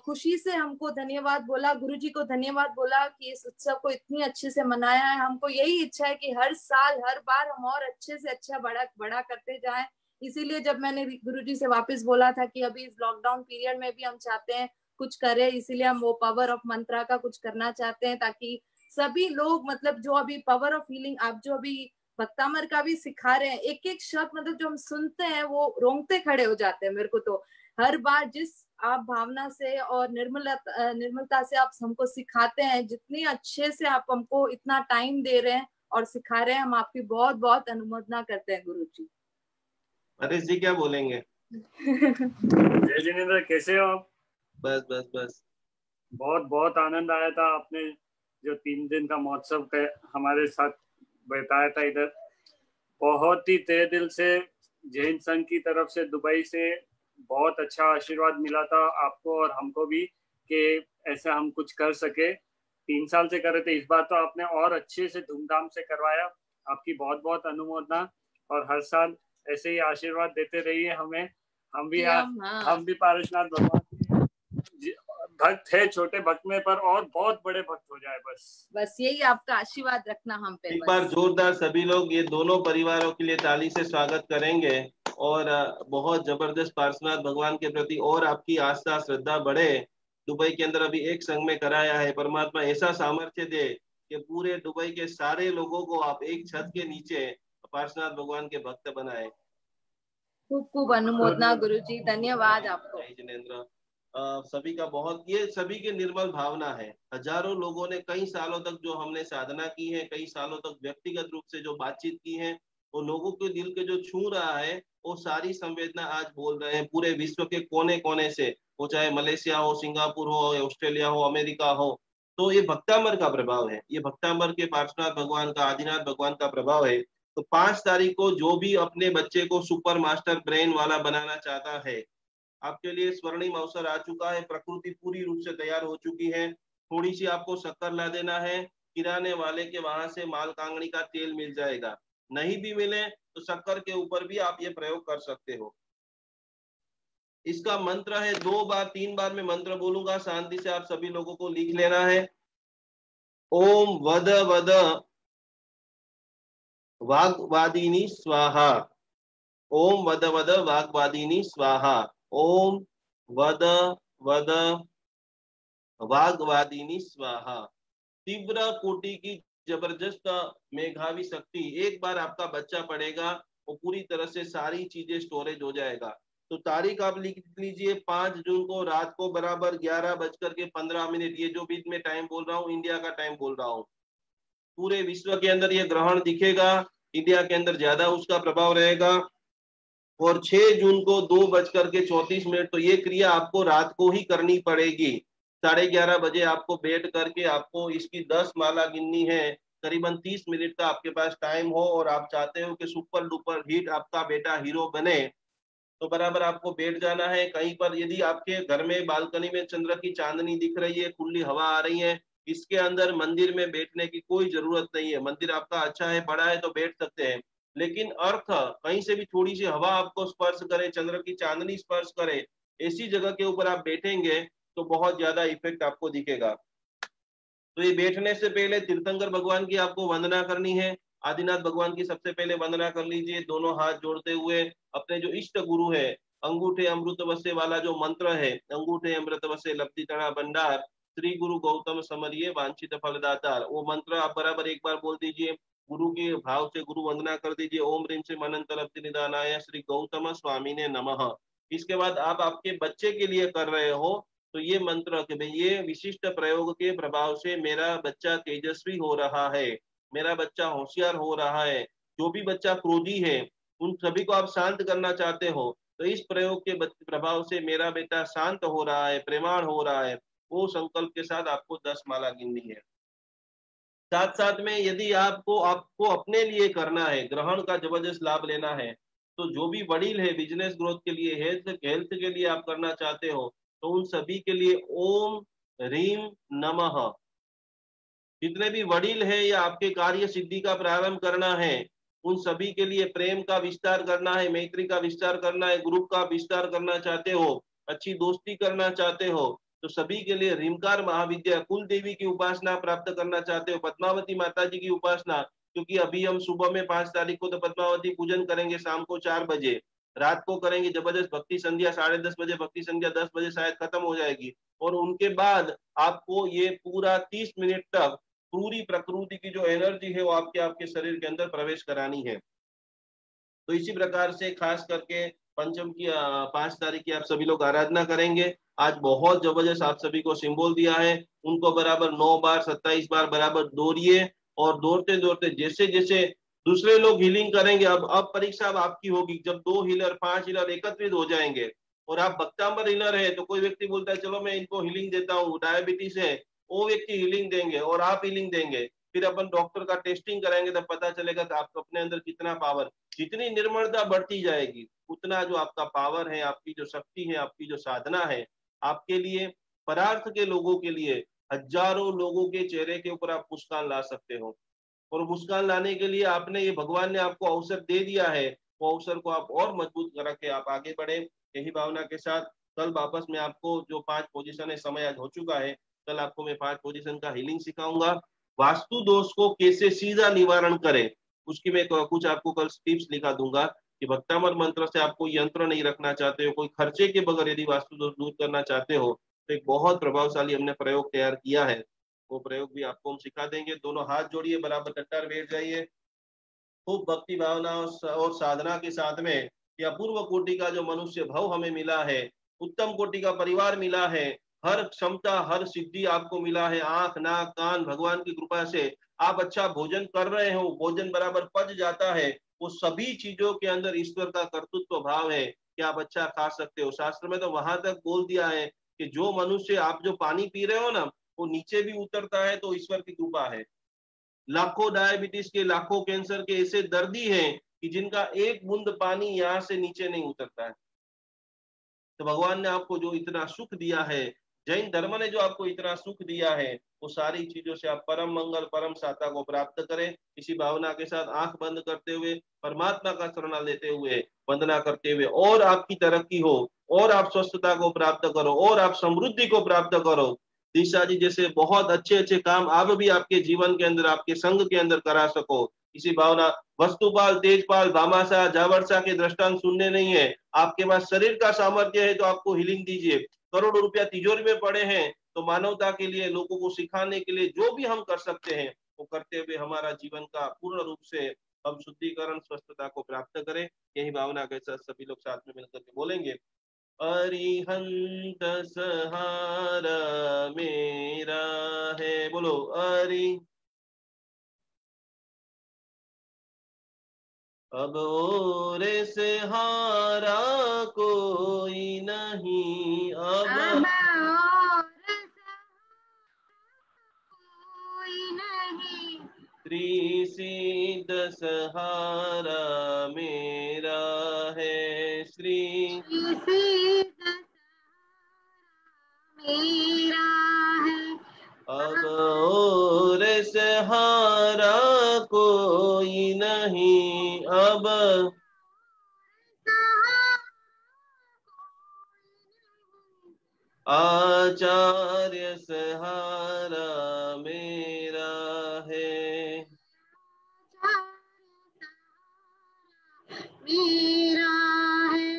खुशी से हमको धन्यवाद बोला, गुरुजी को धन्यवाद बोला कि इस उत्सव को इतनी अच्छे से मनाया है। हमको यही इच्छा है कि हर साल हर बार हम और अच्छे से अच्छा बड़ा करते जाएं। इसीलिए जब मैंने गुरुजी से वापस बोला था कि अभी इस लॉकडाउन पीरियड में भी हम चाहते हैं कुछ करें, इसीलिए हम वो पावर ऑफ मंत्रा का कुछ करना चाहते हैं, ताकि सभी लोग मतलब जो अभी पावर ऑफ हीलिंग आप जो अभी भक्तामर का भी सिखा रहे हैं, एक एक शब्द मतलब जो हम सुनते हैं वो रोंगटे खड़े हो जाते हैं मेरे को। तो हर बार जिस आप भावना से और निर्मलता से आप हमको सिखाते हैं, जितनी अच्छे से आप हमको इतना टाइम दे रहे हैं और सिखा रहे हैं, हम आपकी बहुत बहुत अनुमोदना करते हैं गुरुजी। हरीश जी क्या बोलेंगे? जय जिनेंद्र, कैसे हो आप? बस बस बस बहुत बहुत आनंद आया था। आपने जो 3 दिन का महोत्सव हमारे साथ बिताया था इधर, बहुत ही तहे दिल से जैन संघ की तरफ से दुबई से बहुत अच्छा आशीर्वाद मिला था आपको और हमको भी कि ऐसा हम कुछ कर सके। 3 साल से कर रहे थे, इस बार तो आपने और अच्छे से धूमधाम से करवाया। आपकी बहुत बहुत अनुमोदना और हर साल ऐसे ही आशीर्वाद देते रहिए हमें। हम भी पारसनाथ भगवान भक्त है, छोटे भक्त में पर और बहुत बड़े भक्त हो जाए, बस यही आपका आशीर्वाद रखना हम पे। एक बार जोरदार सभी लोग ये दोनों परिवारों के लिए ताली से स्वागत करेंगे और बहुत जबरदस्त पार्श्वनाथ भगवान के प्रति और आपकी आस्था श्रद्धा बढ़े। दुबई के अंदर अभी एक संघ में कराया है, परमात्मा ऐसा सामर्थ्य दे कि पूरे दुबई के सारे लोगों को आप एक छत के नीचे पार्श्वनाथ भगवान के भक्त बनाए। खूब खूब अनुमोदना गुरुजी, धन्यवाद आपको। जिनेंद्र सभी का बहुत, ये सभी की निर्मल भावना है। हजारों लोगों ने कई सालों तक जो हमने साधना की है, कई सालों तक व्यक्तिगत रूप से जो बातचीत की है, वो लोगों के दिल के जो छू रहा है, वो सारी संवेदना आज बोल रहे हैं पूरे विश्व के कोने कोने से, वो चाहे मलेशिया हो, सिंगापुर हो, ऑस्ट्रेलिया हो, अमेरिका हो। तो ये भक्तामर का प्रभाव है, ये भक्तामर के पार्श्वनाथ भगवान का, आदिनाथ भगवान का प्रभाव है। तो 5 तारीख को जो भी अपने बच्चे को सुपर मास्टर ब्रेन वाला बनाना चाहता है, आपके लिए स्वर्णिम अवसर आ चुका है। प्रकृति पूरी रूप से तैयार हो चुकी है। थोड़ी सी आपको शक्कर ला देना है, किराने वाले के वहां से माल कांगड़ी का तेल मिल जाएगा। नहीं भी मिले तो शक्कर के ऊपर भी आप ये प्रयोग कर सकते हो। इसका मंत्र है 2 बार 3 बार मैं मंत्र बोलूंगा, शांति से आप सभी लोगों को लिख लेना है। ओम वद वद वाग्वादिनी स्वाहा। ओम वद वद वाग्वादिनी स्वाहा। ओम वद वद वाग्वादिनी स्वाहा। तीव्र कोटि की जबरदस्त मेघावी शक्ति, एक बार आपका बच्चा पढ़ेगा वो पूरी तरह से सारी चीजें स्टोरेज हो जाएगा। तो तारीख आप लिख लीजिए, 5 जून को रात को बराबर 11:15। ये जो बीच में टाइम बोल रहा हूँ इंडिया का टाइम बोल रहा हूँ। पूरे विश्व के अंदर ये ग्रहण दिखेगा, इंडिया के अंदर ज्यादा उसका प्रभाव रहेगा। और 6 जून को 2:34। तो ये क्रिया आपको रात को ही करनी पड़ेगी। 11:30 बजे आपको बैठ करके आपको इसकी 10 माला गिननी है। करीबन 30 मिनट का आपके पास टाइम हो और आप चाहते हो कि सुपर डुपर हिट आपका बेटा हीरो बने, तो बराबर आपको बैठ जाना है कहीं पर। यदि आपके घर में बालकनी में चंद्र की चांदनी दिख रही है, खुली हवा आ रही है, इसके अंदर मंदिर में बैठने की कोई जरूरत नहीं है। मंदिर आपका अच्छा है, बड़ा है तो बैठ सकते हैं, लेकिन अर्थ कहीं से भी थोड़ी सी हवा आपको स्पर्श करे, चंद्र की चांदनी स्पर्श करे, ऐसी जगह के ऊपर आप बैठेंगे तो बहुत ज्यादा इफेक्ट आपको दिखेगा। तो ये बैठने से पहले तीर्थंकर भगवान की आपको वंदना करनी है। आदिनाथ भगवान की सबसे पहले वंदना कर लीजिए, दोनों हाथ जोड़ते हुए। अपने जो इष्ट गुरु है, अंगूठे अमृत वसे वाला जो मंत्र है, अंगूठे अमृत वसे लब्धि तड़ा भंडार, श्री गुरु गौतम समरिये वांछित फलदातार, वो मंत्र आप बराबर एक बार बोल दीजिए। गुरु के भाव से गुरु वंदना कर दीजिए। ओम ह्रीं से अनंत लब्धि निदानाय श्री गौतम स्वामी ने नमः। इसके बाद आप आपके बच्चे के लिए कर रहे हो तो ये मंत्र कि भाई ये विशिष्ट प्रयोग के प्रभाव से मेरा बच्चा तेजस्वी हो रहा है, मेरा बच्चा होशियार हो रहा है। जो भी बच्चा क्रोधी है उन सभी को आप शांत करना चाहते हो, तो इस प्रयोग के प्रभाव से मेरा बेटा शांत हो रहा है, प्रेमाण हो रहा है। वो संकल्प के साथ आपको 10 माला गिननी है। साथ साथ में यदि आपको आपको अपने लिए करना है, ग्रहण का जबरदस्त लाभ लेना है, तो जो भी वडील है बिजनेस ग्रोथ के लिए, हेल्थ हेल्थ के लिए आप करना चाहते हो, तो उन सभी के लिए ओम ह्रीं नमः। जितने भी वडील है या आपके कार्य सिद्धि का प्रारंभ करना है, उन सभी के लिए प्रेम का विस्तार करना है, मैत्री का विस्तार करना है, ग्रुप का विस्तार करना चाहते हो, अच्छी दोस्ती करना चाहते हो, तो सभी के लिए रीमकार महाविद्या कुल देवी की उपासना प्राप्त करना चाहते हो, पद्मावती माता जी की उपासना, क्योंकि अभी हम सुबह में 5 तारीख को तो पद्मावती पूजन करेंगे, शाम को 4 बजे, रात को करेंगे जबरदस्त भक्ति संध्या 10:30 बजे, भक्ति संध्या 10 बजे शायद खत्म हो जाएगी। और उनके बाद आपको ये पूरा 30 मिनट तक पूरी प्रकृति की जो एनर्जी है वो आपके आपके शरीर के अंदर प्रवेश करानी है। तो इसी प्रकार से खास करके पंचम की 5 तारीख की आप सभी लोग आराधना करेंगे। आज बहुत जबरदस्त आप सभी को सिंबल दिया है, उनको बराबर 9 बार 27 बार बराबर दौड़िए, और दौड़ते दौड़ते जैसे जैसे दूसरे लोग हीलिंग करेंगे, अब परीक्षा अब आपकी होगी। जब 2 हीलर 5 हीलर एकत्रित हो जाएंगे और आप भक्तांबर हीलर है, तो कोई व्यक्ति बोलता है चलो मैं इनको हीलिंग देता हूँ, डायबिटीज है, वो व्यक्ति हीलिंग देंगे और आप हीलिंग देंगे, फिर अपन डॉक्टर का टेस्टिंग कराएंगे, तब पता चलेगा कि आपको अपने अंदर कितना पावर। जितनी निर्मलता बढ़ती जाएगी उतना जो आपका पावर है, आपकी जो शक्ति है, आपकी जो साधना है, आपके लिए परार्थ के लोगों के लिए हजारों लोगों के चेहरे के ऊपर आप मुस्कान ला सकते हो। और मुस्कान लाने के लिए आपने ये भगवान ने आपको अवसर दे दिया है, वो अवसर को आप और मजबूत कर के आप आगे बढ़े। यही भावना के साथ कल वापस मैं आपको जो 5 पोजीशन है, समय आज हो चुका है, कल आपको मैं 5 पोजीशन का हीलिंग सिखाऊंगा। वास्तु दोष को कैसे सीधा निवारण करें उसकी मैं कुछ आपको कल टिप्स लिखा दूंगा कि भक्तामर मंत्र से आपको यंत्र नहीं रखना चाहते हो, कोई खर्चे के बगैर यदि वास्तु दोष दूर करना चाहते हो, तो एक बहुत प्रभावशाली हमने प्रयोग तैयार किया है, वो प्रयोग भी आपको हम सिखा देंगे। दोनों हाथ जोड़िए, बराबर कट्टार बैठ जाइए, खूब भक्ति भावना और साधना के साथ में यह पूर्व कोटि का जो मनुष्य भाव हमें मिला है, उत्तम कोटि का परिवार मिला है, हर क्षमता हर सिद्धि आपको मिला है, आंख नाक कान भगवान की कृपा से आप अच्छा भोजन कर रहे हो, भोजन बराबर पच जाता है, वो सभी चीजों के अंदर ईश्वर का कर्तृत्व भाव है कि आप अच्छा खा सकते हो। शास्त्र में तो वहां तक बोल दिया है कि जो मनुष्य आप जो पानी पी रहे हो ना, वो नीचे भी उतरता है तो ईश्वर की कृपा है। लाखों डायबिटीज के, लाखों कैंसर के ऐसे दर्दी हैं कि जिनका एक बूंद पानी यहाँ से नीचे नहीं उतरता है। तो भगवान ने आपको जो इतना सुख दिया है, जैन धर्म ने जो आपको इतना सुख दिया है, वो सारी चीजों से आप परम मंगल परम साता को प्राप्त करें। इसी भावना के साथ आंख बंद करते हुए परमात्मा का शरण लेते हुए वंदना करते हुए, और आपकी तरक्की हो, और आप स्वस्थता को प्राप्त करो, और आप समृद्धि को प्राप्त करो। दिशा जी जैसे बहुत अच्छे अच्छे काम आप भी आपके जीवन के अंदर आपके संघ के अंदर करा सको, इसी भावना। वस्तुपाल तेजपाल भामाशाह जावरशाह के दृष्टांत सुनने नहीं है, आपके पास शरीर का सामर्थ्य है तो आपको हीलिंग दीजिए। करोड़ों रुपया तिजोरी में पड़े हैं तो मानवता के लिए, लोगों को सिखाने के लिए जो भी हम कर सकते हैं वो करते हुए हमारा जीवन का पूर्ण रूप से हम शुद्धिकरण स्वस्थता को प्राप्त करें। यही भावना के साथ सभी लोग साथ में मिलकर के बोलेंगे, अरिहंत सहारा मेरा है। बोलो अरि अब और सहारा कोई नहीं, अब अब और कोई नहीं, श्री सिद्ध सहारा मेरा है, श्री मेरा है। अब और सहारा कोई नहीं, अब आचार्य सहारा मेरा है, मेरा है।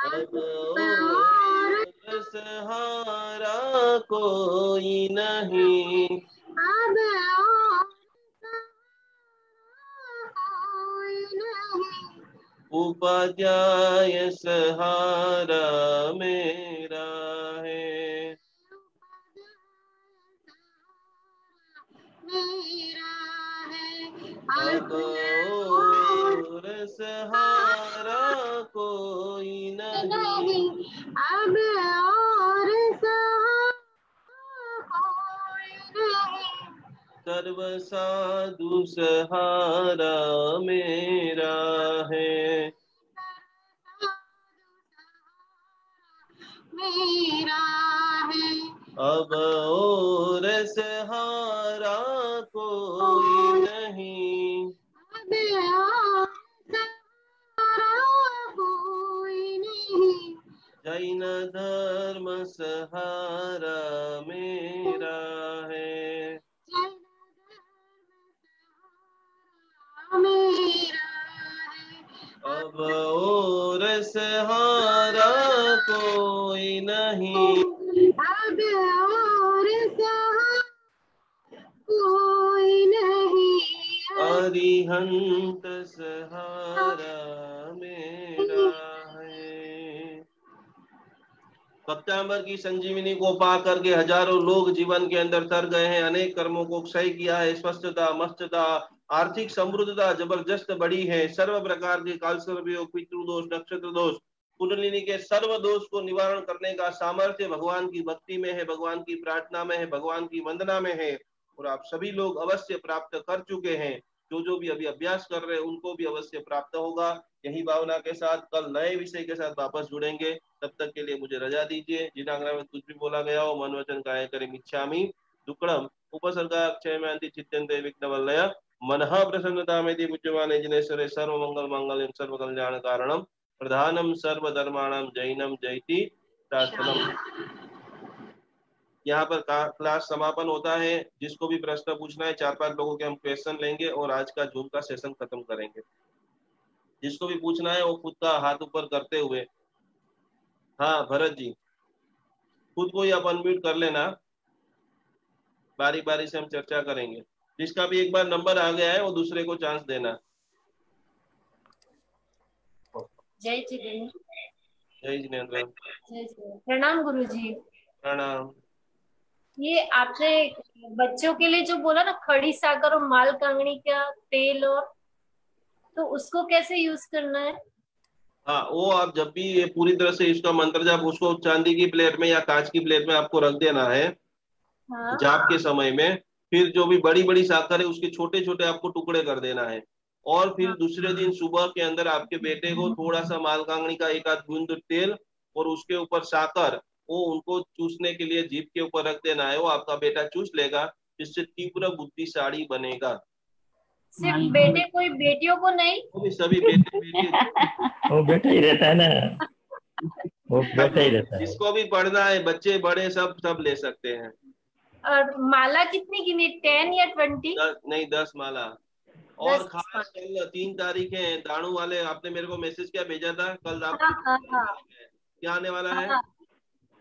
अब और सहारा कोई नहीं, अब और कोई नहीं। उपाध्याय सहारा मेरा है, मेरा है। अब और सहारा कोई नहीं, अब और सहारा कोई नहीं। सर्व साधु सहारा मेरा है, मेरा है। अब और सहारा कोई नहीं, अब और सहारा कोई नहीं। जैन धर्म सहारा मेरा है, मेरा है। अब और सहारा कोई नहीं, अब और सहारा कोई नहीं। अरिहंत सहारा मेरा है। भक्तांबर की संजीवनी को पा करके हजारों लोग जीवन के अंदर तर गए हैं, अनेक कर्मों को क्षय किया है, स्वस्थता, मस्तता, आर्थिक समृद्धता जबरदस्त बढ़ी है, सर्व प्रकार के कालसर्प योग, पितृदोष, नक्षत्र दोष, कुंडलिनी के सर्व दोष को निवारण करने का सामर्थ्य भगवान की भक्ति में है, भगवान की प्रार्थना में है, भगवान की वंदना में है, और आप सभी लोग अवश्य प्राप्त कर चुके हैं। जो भी अभी अभ्यास कर रहे हैं उनको भी अवश्य प्राप्त होगा। यही भावना के साथ कल नए विषय के साथ वापस जुड़ेंगे। तब तक के लिए मुझे रजा दीजिए। जिनाग्रा में कुछ भी बोला गया हो मन वचन काया करे इच्छामि दुक्कड़म उपसर्गा क्षयमांति चित्यन्ते विघ्नवल्लय मनः प्रसन्नता में पूज्यमाने जिनेश्वरे सर्व मंगल मांगल्यम सर्व कल्याण कारणम प्रधानम सर्वधर्माणाम जैनम जयति प्रार्थनम। यहाँ पर क्लास समापन होता है। जिसको भी प्रश्न पूछना है 4-5 लोगों के हम क्वेश्चन लेंगे और आज का जूम का सेशन खत्म करेंगे। जिसको भी पूछना है वो खुद का हाथ ऊपर करते हुए, हाँ भरत जी खुद को ही आप अनम्यूट कर लेना, बारी बारी से हम चर्चा करेंगे। जिसका भी एक बार नंबर आ गया है वो दूसरे को चांस देना। जय जिनेंद्र। जय जिनेंद्र। प्रणाम गुरुजी। प्रणाम। ये आपने बच्चों के लिए जो बोला ना खड़ी साकर और माल कांगड़ी का तेल, और तो उसको कैसे यूज करना है? हाँ वो आप जब भी ये पूरी तरह से इसका मंत्र जाप उसको चांदी की प्लेट में या कांच की प्लेट में आपको रख देना है। हाँ। जाप के समय में फिर जो भी बड़ी बड़ी साकर है उसके छोटे छोटे आपको टुकड़े कर देना है, और फिर दूसरे दिन सुबह के अंदर आपके बेटे को थोड़ा सा माल कांगड़ी का एक आध बूंद तेल और उसके ऊपर साकर वो उनको चूसने के लिए जीभ के ऊपर रख देना है। वो आपका बेटा चूस लेगा, जिससे तीव्र बुद्धिशाली बनेगा। सिर्फ बेटे को ही, बेटियों को नहीं? वो भी सभी बेटे बेटे वो बेटा ही रहता है ना, वो बेटा ही रहता है। जिसको भी पढ़ना है बच्चे बड़े सब ले सकते हैं। और माला कितनी गिनी, 10 या 20? नहीं 10 माला। और खास कल 3 तारीख है, दाणू वाले आपने मेरे को मैसेज क्या भेजा था कल आप क्या आने वाला है?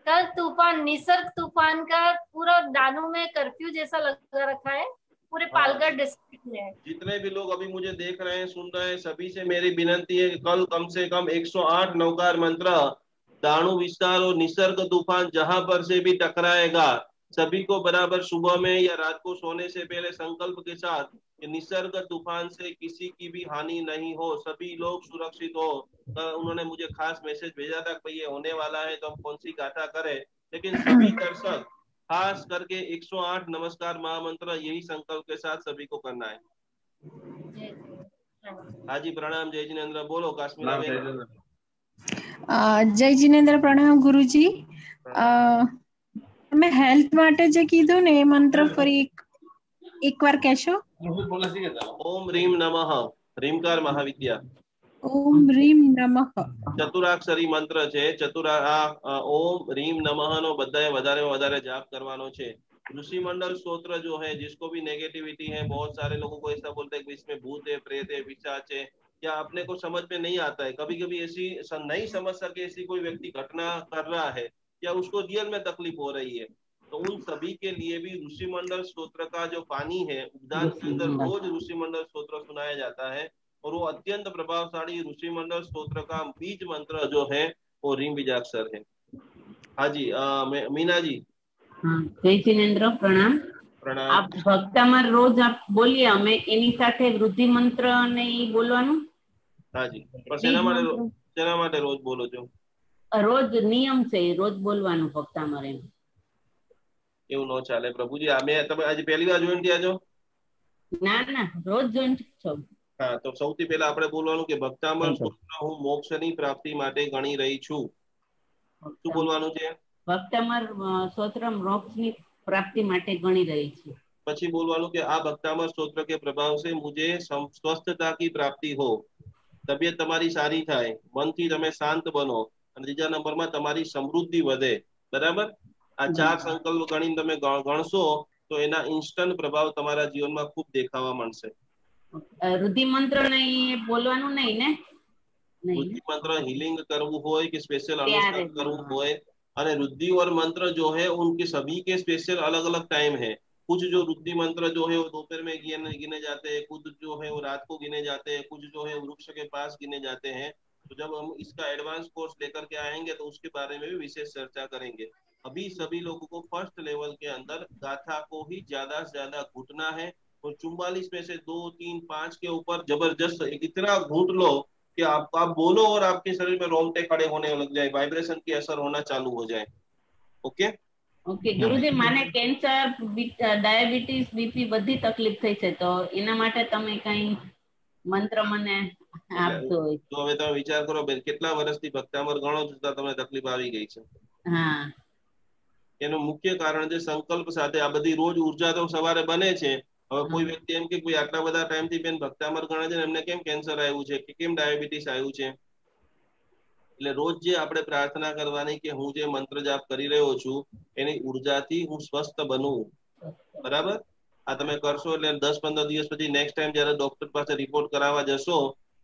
कल तूफान, निसर्ग तूफान का पूरा दानू में कर्फ्यू जैसा लगा रखा है पूरे पालघर डिस्ट्रिक्ट में। जितने भी लोग अभी मुझे देख रहे हैं सुन रहे हैं सभी से मेरी विनती है कि कल कम से कम 108 नवकार मंत्र दाणु विस्तार और निसर्ग तूफान जहां पर से भी टकराएगा सभी को बराबर सुबह में या रात को सोने से पहले संकल्प के साथ कि निसर्ग तूफान से किसी की भी हानि नहीं हो, सभी लोग सुरक्षित हो। उन्होंने मुझे खास मैसेज भेजा था कि ये होने वाला है तो हम कौन सी गाथा करें, लेकिन सभी दर्शक खास करके 108 नमस्कार महामंत्र यही संकल्प के साथ सभी को करना है। जय जय। हाँ जी प्रणाम जय जिनेन्द्र बोलो काश्मीरा बेन। જય જિનેન્દ્ર પ્રણામ ગુરુજી તમે હેલ્થ માટે જે કીધું ને એ મંત્ર ફરી એકવાર કહેશો? ओम ह्रीम नमः ह्रीमकार महाविद्या ઓમ રીમ નમઃ ચતુરાક્ષરી મંત્ર છે ओम ह्रीम नमः नो બધાએ વધારે વધારે જાપ કરવાનો છે। ऋषि मंडल स्तोत्र जो है जिसको भी नेगेटिविटी है बहुत सारे लोगों को ऐसा बोलते हैं कि इसमें भूत है प्रेत है पिशाच है या अपने को समझ में नहीं आता है कभी कभी ऐसी नहीं समझ सके ऐसी कोई व्यक्ति घटना कर रहा है या उसको रियल में तकलीफ हो रही है तो उन सभी के लिए भी ऋषि मंडल स्तोत्र का जो पानी है उपदान के अंदर रोज ऋषि मंडल स्तोत्र सुनाया जाता है और वो अत्यंत प्रभावशाली ऋषि मंडल स्तोत्र का बीज मंत्र जो है वो रीम बीजाक्षर है। हाँ जी मीना जी। हाँ जय जिनेन्द्र प्रणाम। प्रणाम। आप भक्तामर रोज आप बोलिए અમે એની સાથે વૃદ્ધિ મંત્ર ને ઈ બોલવાનું। हाँ जी पर सेना माटे रोज बोलो છો? રોજ નિયમ છે રોજ બોલવાનું ભક્તામર એમ। એવું ન ચાલે પ્રભુજી અમે તમે આજે પહેલી વાર જોઈન થયા છો? ના ના રોજ જોઈન છો। હા તો સૌથી પહેલા આપણે બોલવાનું કે ભક્તામર સ્તોત્ર હું મોક્ષની પ્રાપ્તિ માટે ગણી રહી છું। શું બોલવાનું છે? ભક્તામર સ્તોત્ર મોક્ષની પ્રાપ્તિ માટે ગણી રહી છું। પછી બોલવાનું કે આ ભક્તામર સ્તોત્ર के प्रभाव से मुझे स्वस्थता की प्राप्ति हो तबियत તમારી સારી થાય મનથી તમે શાંત બનો અને ત્રીજા નંબરમાં તમારી સમૃદ્ધિ વધે બરાબર આ ચાર સંકલ્પ ગણીને તમે ગણશો તો એના ઇન્સ્ટન્ટ પ્રભાવ તમારા જીવનમાં ખૂબ દેખાવા મળશે। રુધિ મંત્ર ને બોલવાનું નહીં ને? રુધિ मंत्र हीलिंग करવું હોય कि स्पेशल अनुष्ठान करવું હોય અને रुद्धि और मंत्र जो है उनके सभी के स्पेशल अलग अलग टाइम है। कुछ जो रुद्धि मंत्र जो है वो दोपहर में गिने जाते हैं कुछ जो है वो रात को गिने जाते हैं कुछ जो है वृक्ष के पास गिने जाते हैं। तो जब हम इसका एडवांस कोर्स लेकर के आएंगे तो उसके बारे में भी विशेष चर्चा करेंगे। अभी सभी लोगों को फर्स्ट लेवल के अंदर गाथा को ही ज्यादा से ज्यादा घुटना है और 44 में से 2, 3, 5 के ऊपर जबरदस्त इतना घूट लो कि आप बोलो और आपके शरीर में रोंगटे खड़े होने लग जाए वाइब्रेशन की असर होना चालू हो जाए। ओके ओके गुरुजी माने कैंसर डायबिटीज बीपी बधी तकलीफ થઈ છે તો એના માટે તમે કઈ મંત્ર મને આપજો। તો હવે તમે વિચાર કરો બેન કેટલા વર્ષથી ભક્તામર ગણો છો તમને તકલીફ આવી ગઈ છે। હા એનું મુખ્ય કારણ છે સંકલ્પ સાથે આ બધી રોજ ઉર્જા તો સવારે બને છે। હવે કોઈ વ્યક્તિ એમ કે કોઈ આટલા બધા ટાઈમથી બેન ભક્તામર ગણે છે એમને કેમ કેન્સર આવ્યું છે કે કેમ ડાયાબિટીસ આવ્યું છે એટલે રોજ જે આપણે પ્રાર્થના કરવાની કે હું જે મંત્ર જાપ કરી રહ્યો છું એની ઉર્જાથી હું સ્વસ્થ બનું બરાબર આ તમે કરશો એટલે 10-15 દિવસ પછી નેક્સ્ટ ટાઈમ જ્યારે ડોક્ટર પાસે રિપોર્ટ કરાવવા જશો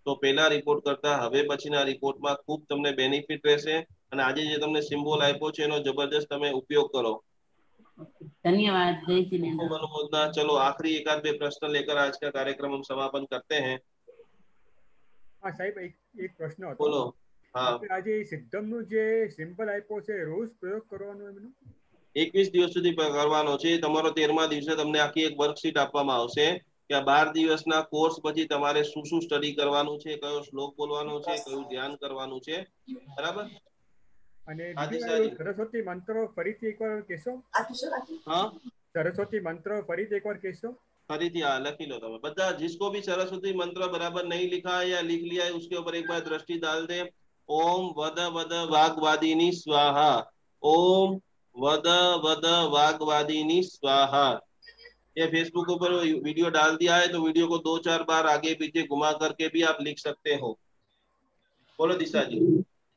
તો પહેલા રિપોર્ટ કરતા હવે પછીના રિપોર્ટમાં ખૂબ તમને બેનિફિટ રહેશે અને આજે જે તમને સિમ્બોલ આપ્યો છે એનો જબરદસ્ત તમે ઉપયોગ કરો। धन्यवाद जय जिनेन्द्र। अनुमोदना चलो आखिरी एक आध प्रश्न लेकर आज का कार्यक्रम हम समापन करते हैं। हाँ साहिब एक प्रश्न હતો। बोलो। हाँ આજે સિદ્ધમનું જે સિમ્બલ આપ્યો છે રોજ પ્રયોગ કરવાનો એમનો 21 દિવસ સુધી કરવાનો છે। તમારો 13મા દિવસે તમને આખી એક વર્કશીટ આપવામાં આવશે કે આ 12 દિવસના કોર્સ પછી તમારે શું શું સ્ટડી કરવાનું છે કયો શ્લોક બોલવાનો છે કયું ધ્યાન કરવાનું છે બરાબર। અને સરસ્વતી મંત્રો ફરીથી એકવાર કહેશો? हाँ सरस्वती मंत्र फरीથી એકવાર કહેશો? फरीથી हाँ लखी लो તમે બધા जिसको भी सरस्वती मंत्र बराबर नहीं लिखा है या लिख लिया है उसके ऊपर एक बार दृष्टि डाल दे। ओम वद वद वाग्वादिनी स्वाहा ओम वद वद वाग्वादिनी स्वाहा ये फेसबुक ऊपर वीडियो डाल दिया है तो वीडियो को 2-4 बार आगे पीछे घुमा करके भी आप लिख सकते हो। बोलो दिशा जी।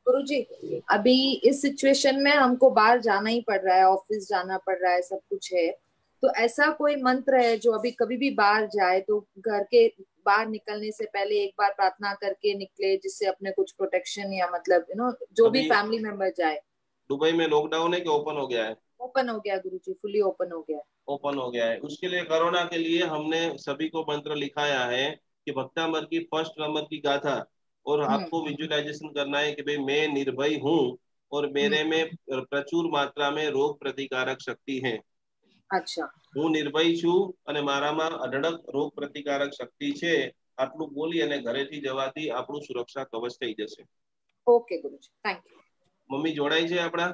गुरुजी अभी इस सिचुएशन में हमको बाहर जाना ही पड़ रहा है ऑफिस जाना पड़ रहा है सब कुछ है तो ऐसा कोई मंत्र है जो अभी कभी भी बाहर जाए तो घर के बाहर निकलने से पहले एक बार प्रार्थना करके निकले जिससे अपने कुछ प्रोटेक्शन या मतलब जो भी फैमिली मेंबर जाए। दुबई में लॉकडाउन है कि ओपन हो गया है? ओपन हो गया गुरुजी फुली ओपन हो गया। ओपन हो गया है उसके लिए कोरोना के लिए हमने सभी को मंत्र लिखाया है कि भक्तामर की फर्स्ट नंबर की गाथा और आपको विजुअलाइजेशन करना है कि भाई मैं निर्भय हूँ और मेरे में प्रचुर मात्रा में रोग प्रतिकारक शक्ति है। अच्छा હું નિર્ભય છું અને મારામાં અઢળક રોગ પ્રતિકારક શક્તિ છે આટલું બોલી અને ઘરેથી જવાથી આપણું સુરક્ષા કવચ થઈ જશે। Okay Guruji thank you. Mummy જોડાઈ છે આપણા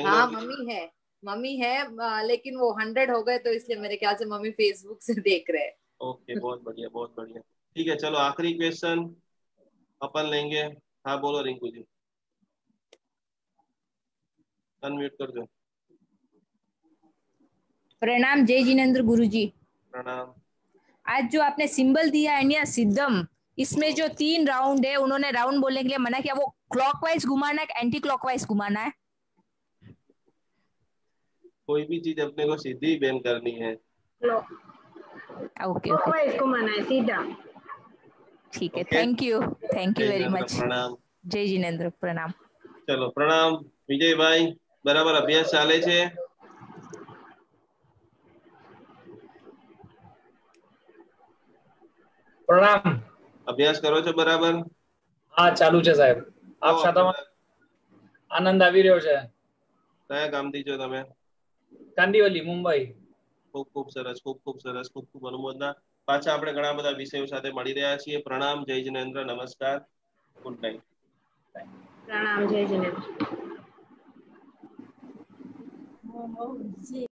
हाँ मम्मी है लेकिन वो 100 हो गए तो इसलिए मेरे ख्याल से मम्मी फेसबुक से देख रहे हैं। ओके बहुत बढ़िया बहुत बढ़िया। ठीक है, चलो आखिरी क्वेश्चन अपन लेंगे। हाँ बोलो रिंकू जी, अनम्यूट कर दो। प्रणाम जय जिनेंद्र गुरुजी। प्रणाम। आज जो आपने सिंबल दिया है ना सिद्धम, इसमें जो 3 राउंड है, उन्होंने राउंड बोलने के लिए मना किया, वो क्लॉकवाइज घुमाना है एंटी क्लॉकवाइज घुमाना है? कोई भी चीज अपने को सीधी बैन करनी है। ओके क्लॉकवाइज घुमाना है सीधा। ठीक है, okay. Thank you very Jinendra much. प्रणाम। जय जिनेंद्र, प्रणाम। चलो प्रणाम विजय भाई, बराबर अभ्यास चाले छे? प्रणाम। अभ्यास करो છો બરાબર? હા ચાલુ છે સાહેબ। આપ સાથમાં આનંદ આવી રહ્યો છે। કયા ગામથી છો તમે? કાંદીવલી, મુંબઈ। ખૂબ ખૂબ સરસ, ખૂબ ખૂબ સરસ, ખૂબ ખૂબ અનુમોદના। પાછા આપણે ઘણા બધા વિષયો સાથે મળી રહ્યા છીએ। પ્રણામ, જય જિનેન્દ્ર, નમસ્કાર, ગુડ નાઇટ। प्रणाम जय जिनेंद्र।